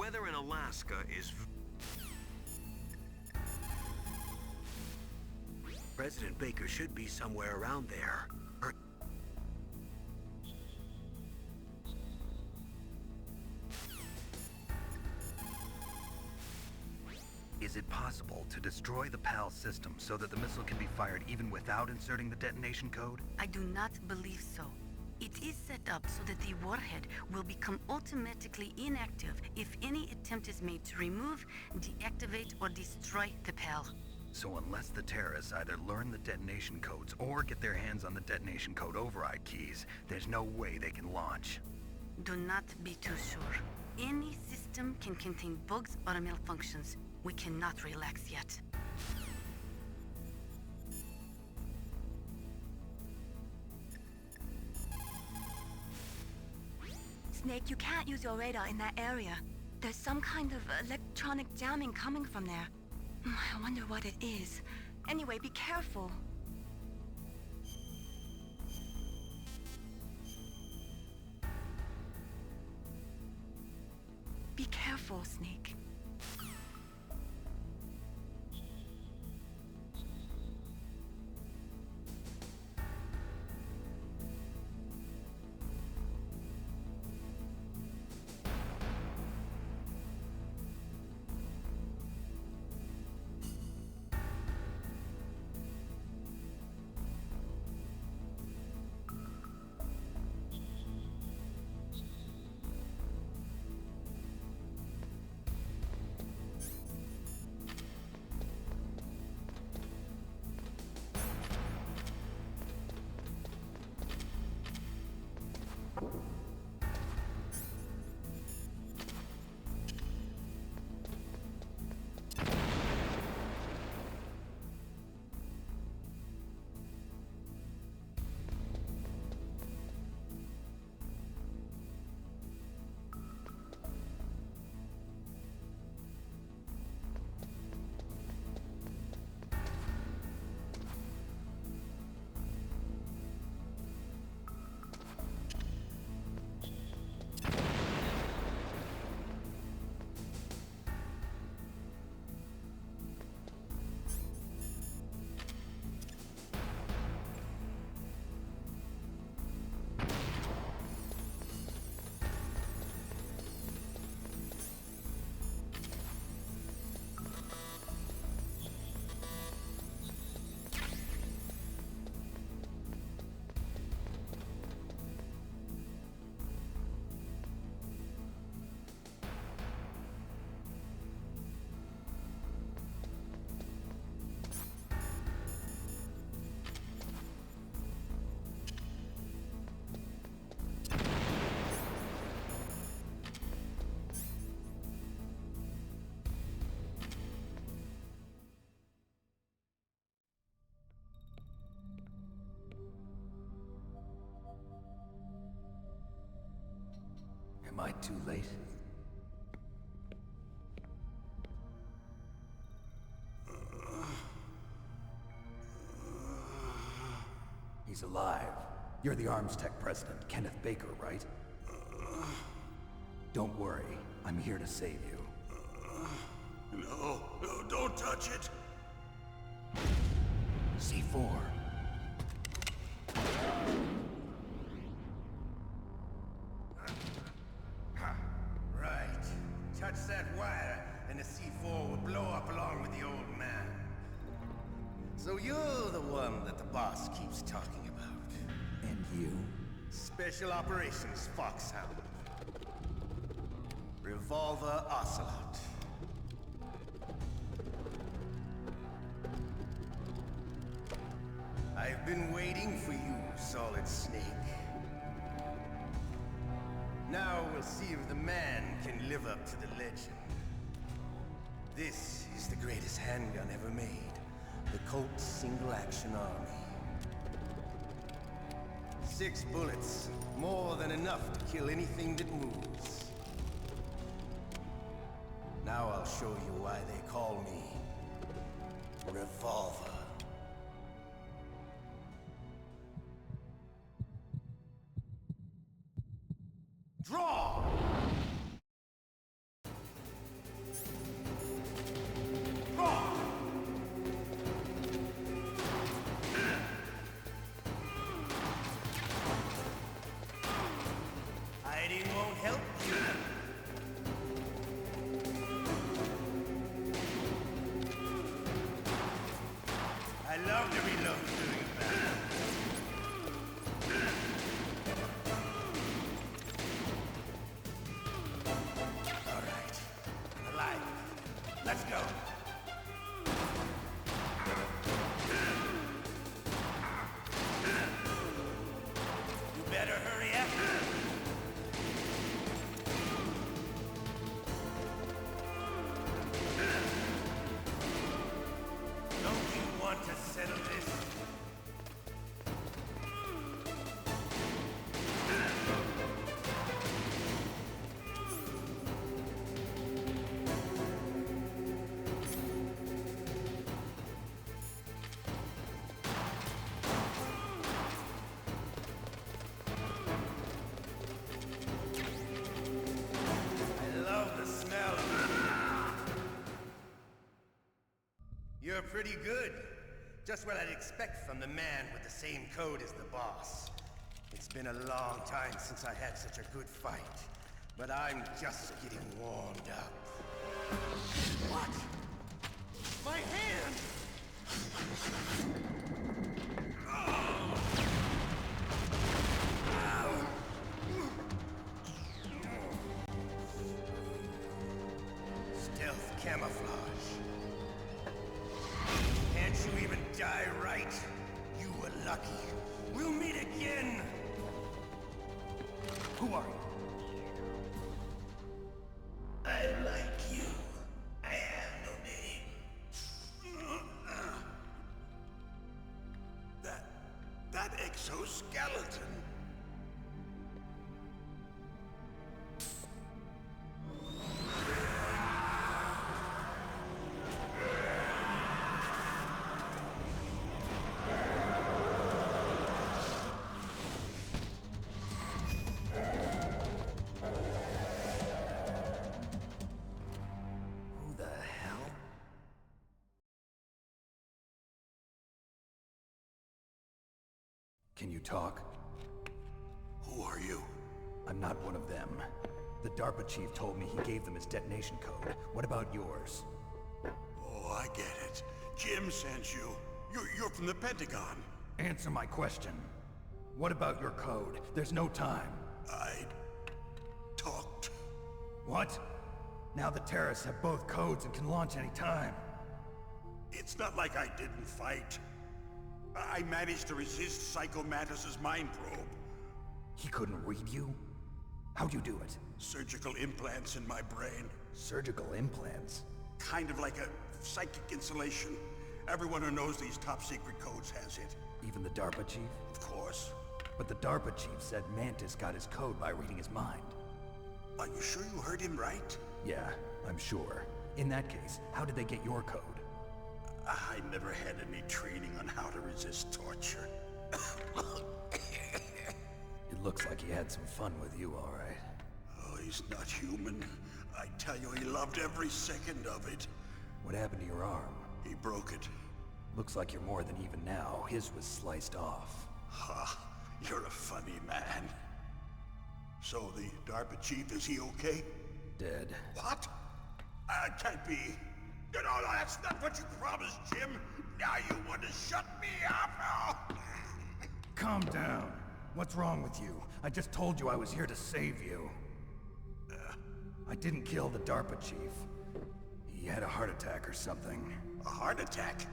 weather in Alaska is... President Baker should be somewhere around there. Is it possible to destroy the PAL system so that the missile can be fired even without inserting the detonation code? I do not believe so. It is set up so that the warhead will become automatically inactive if any attempt is made to remove, deactivate, or destroy the PAL. So unless the terrorists either learn the detonation codes or get their hands on the detonation code override keys, there's no way they can launch. Do not be too sure. Any system can contain bugs or malfunctions. We cannot relax yet. Snake, you can't use your radar in that area. There's some kind of electronic jamming coming from there. I wonder what it is. Anyway, be careful. Be careful, Snake. Am I too late? He's alive. You're the Arms Tech president, Kenneth Baker, right? Don't worry. I'm here to save you. No, don't touch it! C4. Right. Touch that wire, and the C4 will blow up along with the old man. So you're the one that the boss keeps talking about. And you? Special Operations Foxhound. Revolver Ocelot. I've been waiting for you, Solid Snake. Now we'll see if the man can live up to the legend. This is the greatest handgun ever made. The Colt Single Action Army. 6 bullets, more than enough to kill anything that moves. Now I'll show you why they call me Revolver. Draw! Hiding won't help you. I love to reload during a battle. All right. Alive. Let's go. You better hurry up. Don't you want to settle this? I love the smell of it. You're pretty good. Just what I'd expect from the man with the same code as the boss. It's been a long time since I had such a good fight, but I'm just getting warmed up. What? My hand! Stealth camouflage. Can't you even die right? You were lucky. We'll meet again! Who are you? I like you. I have no name. That exoskeleton. Who the hell? Can you talk? Who are you? I'm not one of them. The DARPA chief told me he gave them his detonation code. What about yours? Oh, I get it. Jim sent you. You're from the Pentagon. Answer my question. What about your code? There's no time. I talked. What? Now the terrorists have both codes and can launch any time. It's not like I didn't fight. I managed to resist Psycho Mantis's mind probe. He couldn't read you? How'd you do it? Surgical implants in my brain. Surgical implants? Kind of like a psychic insulation. Everyone who knows these top secret codes has it. Even the DARPA chief? Of course. But the DARPA chief said Mantis got his code by reading his mind. Are you sure you heard him right? Yeah, I'm sure. In that case, how did they get your code? I never had any training on how to resist torture. It looks like he had some fun with you, all right. Oh, he's not human. I tell you, he loved every second of it. What happened to your arm? He broke it. Looks like you're more than even now. His was sliced off. Ha, you're a funny man. So the DARPA chief, is he okay? Dead. What? Can't be. No, that's not what you promised, Jim. Now you want to shut me up? Oh. Calm down. What's wrong with you? I just told you I was here to save you. I didn't kill the DARPA chief. He had a heart attack or something. A heart attack?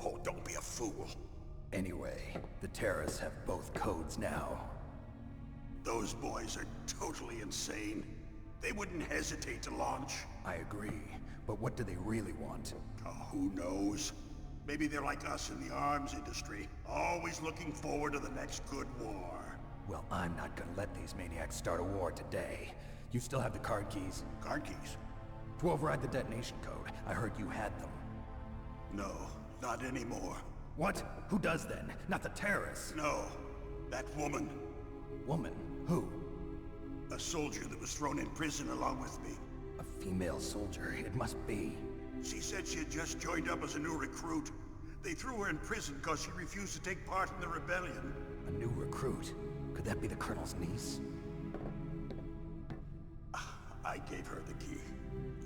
Oh, don't be a fool. Anyway, the terrorists have both codes now. Those boys are totally insane. They wouldn't hesitate to launch. I agree, but what do they really want? Oh, who knows? Maybe they're like us in the arms industry, always looking forward to the next good war. Well, I'm not gonna let these maniacs start a war today. You still have the card keys? Card keys? To override the detonation code. I heard you had them. No, not anymore. What? Who does then? Not the terrorists? No, that woman. Woman? Who? A soldier that was thrown in prison along with me. A female soldier, it must be. She said she had just joined up as a new recruit. They threw her in prison because she refused to take part in the rebellion. A new recruit? Could that be the Colonel's niece? I gave her the key.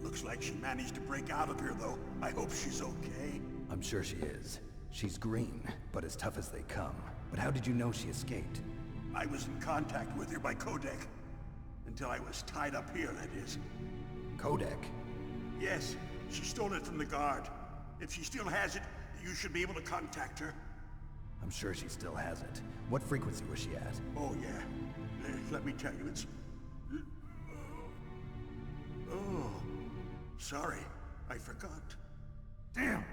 Looks like she managed to break out of here, though. I hope she's okay. I'm sure she is. She's green, but as tough as they come. But how did you know she escaped? I was in contact with her by codec. Until I was tied up here, that is. Codec? Yes, she stole it from the guard. If she still has it, you should be able to contact her. I'm sure she still has it. What frequency was she at? Oh, yeah. Let me tell you, it's... Oh, sorry. I forgot. Damn!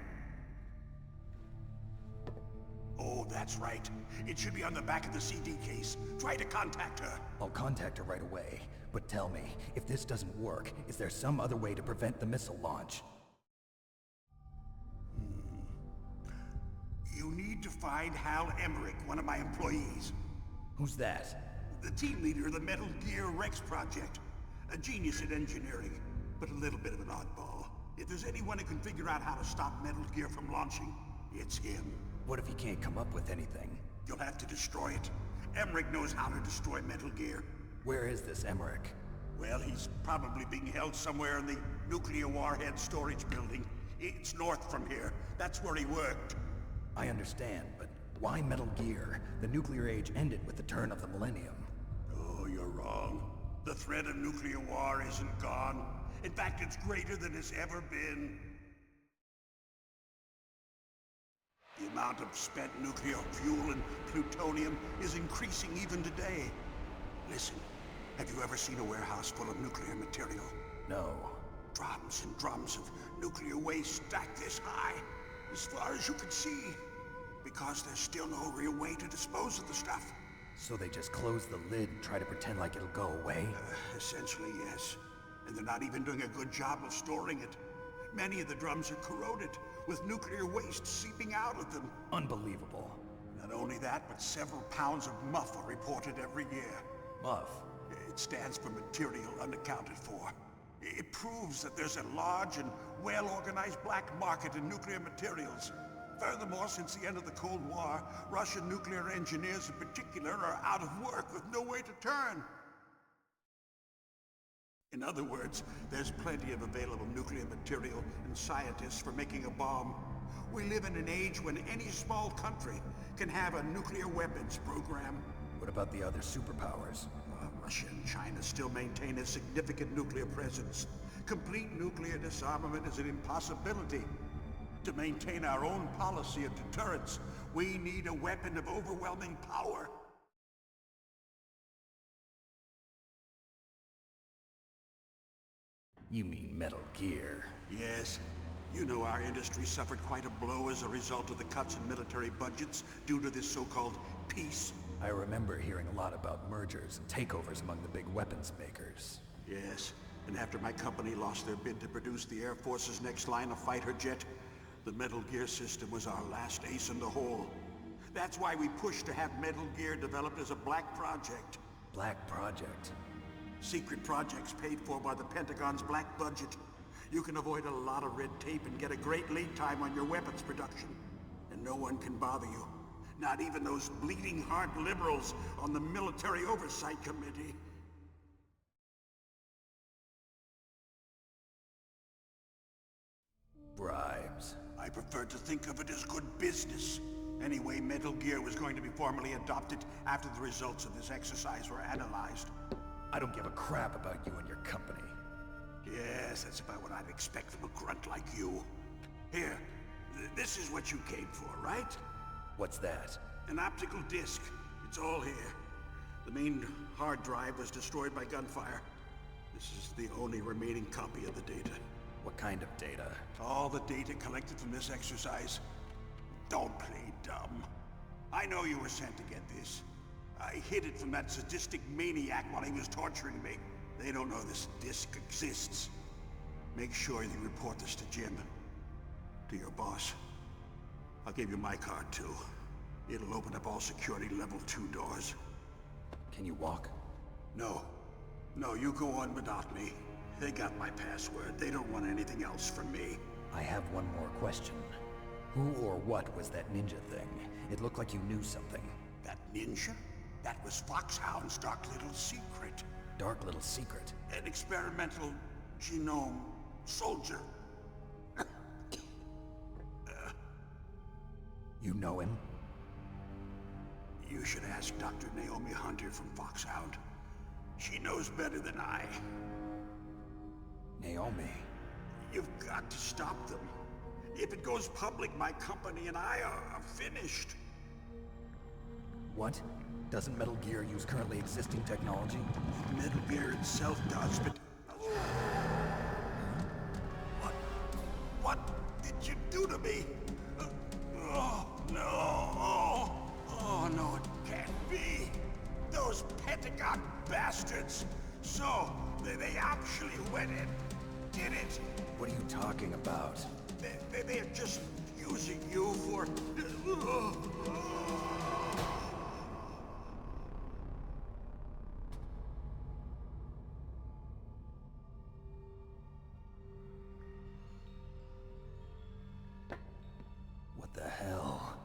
Oh, that's right. It should be on the back of the CD case. Try to contact her. I'll contact her right away. But tell me, if this doesn't work, is there some other way to prevent the missile launch? You need to find Hal Emmerich, one of my employees. Who's that? The team leader of the Metal Gear Rex project. A genius at engineering, but a little bit of an oddball. If there's anyone who can figure out how to stop Metal Gear from launching, it's him. What if he can't come up with anything? You'll have to destroy it. Emmerich knows how to destroy Metal Gear. Where is this Emmerich? Well, he's probably being held somewhere in the nuclear warhead storage building. It's north from here. That's where he worked. I understand, but why Metal Gear? The nuclear age ended with the turn of the millennium. Oh, you're wrong. The threat of nuclear war isn't gone. In fact, it's greater than it's ever been. The amount of spent nuclear fuel and plutonium is increasing even today. Listen, have you ever seen a warehouse full of nuclear material? No. Drums and drums of nuclear waste stacked this high, as far as you can see. Because there's still no real way to dispose of the stuff. So they just close the lid and try to pretend like it'll go away? Essentially, yes. And they're not even doing a good job of storing it. Many of the drums are corroded, with nuclear waste seeping out of them. Unbelievable. Not only that, but several pounds of MUF are reported every year. MUF? It stands for material unaccounted for. It proves that there's a large and well-organized black market in nuclear materials. Furthermore, since the end of the Cold War, Russian nuclear engineers in particular are out of work with no way to turn. In other words, there's plenty of available nuclear material and scientists for making a bomb. We live in an age when any small country can have a nuclear weapons program. What about the other superpowers? Russia and China still maintain a significant nuclear presence. Complete nuclear disarmament is an impossibility. To maintain our own policy of deterrence, we need a weapon of overwhelming power. You mean Metal Gear? Yes. You know our industry suffered quite a blow as a result of the cuts in military budgets due to this so-called peace. I remember hearing a lot about mergers and takeovers among the big weapons makers. Yes, and after my company lost their bid to produce the Air Force's next line of fighter jet, the Metal Gear system was our last ace in the hole. That's why we pushed to have Metal Gear developed as a black project. Black project? Secret projects paid for by the Pentagon's black budget. You can avoid a lot of red tape and get a great lead time on your weapons production. And no one can bother you. Not even those bleeding heart liberals on the Military Oversight Committee. Bribes. I prefer to think of it as good business. Anyway, Metal Gear was going to be formally adopted after the results of this exercise were analyzed. I don't give a crap about you and your company. Yes, that's about what I'd expect from a grunt like you. Here, this is what you came for, right? What's that? An optical disc. It's all here. The main hard drive was destroyed by gunfire. This is the only remaining copy of the data. What kind of data? All the data collected from this exercise. Don't play dumb. I know you were sent to get this. I hid it from that sadistic maniac while he was torturing me. They don't know this disc exists. Make sure you report this to Jim. To your boss. I'll give you my card too. It'll open up all security level 2 doors. Can you walk? No. No, you go on without me. They got my password. They don't want anything else from me. I have one more question. Who or what was that ninja thing? It looked like you knew something. That ninja? That was Foxhound's dark little secret. dark little secret. An experimental genome soldier. You know him? You should ask Dr. Naomi Hunter from Foxhound. She knows better than I. Naomi? You've got to stop them. If it goes public, my company and I are finished. What? Doesn't Metal Gear use currently existing technology? Metal Gear itself does, but... What did you do to me? Oh, no. Oh, no, it can't be. Those Pentagon bastards. So, they actually went and did it. What are you talking about? They're just using you for... What the hell?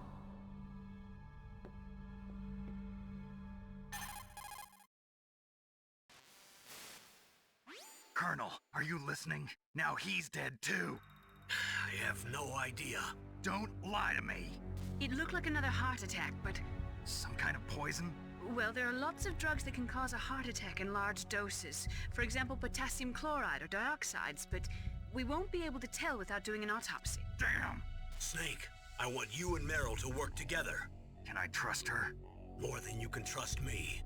Colonel, are you listening? Now he's dead too. I have no idea. Don't lie to me. It looked like another heart attack, but... Some kind of poison? Well, there are lots of drugs that can cause a heart attack in large doses. For example, potassium chloride or dioxides, but we won't be able to tell without doing an autopsy. Damn! Snake, I want you and Meryl to work together. Can I trust her? More than you can trust me.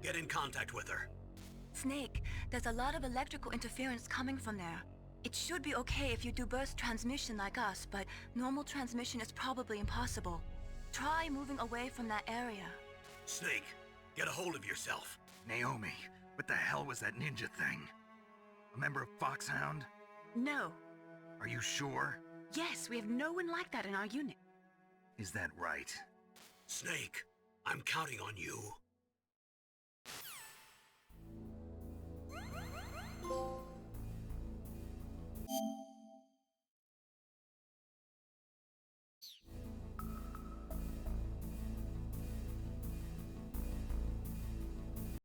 Get in contact with her. Snake, there's a lot of electrical interference coming from there. It should be okay if you do burst transmission like us, but normal transmission is probably impossible. Try moving away from that area. Snake, get a hold of yourself. Naomi, what the hell was that ninja thing? A member of Foxhound? No. Are you sure? Yes, we have no one like that in our unit. Is that right? Snake, I'm counting on you.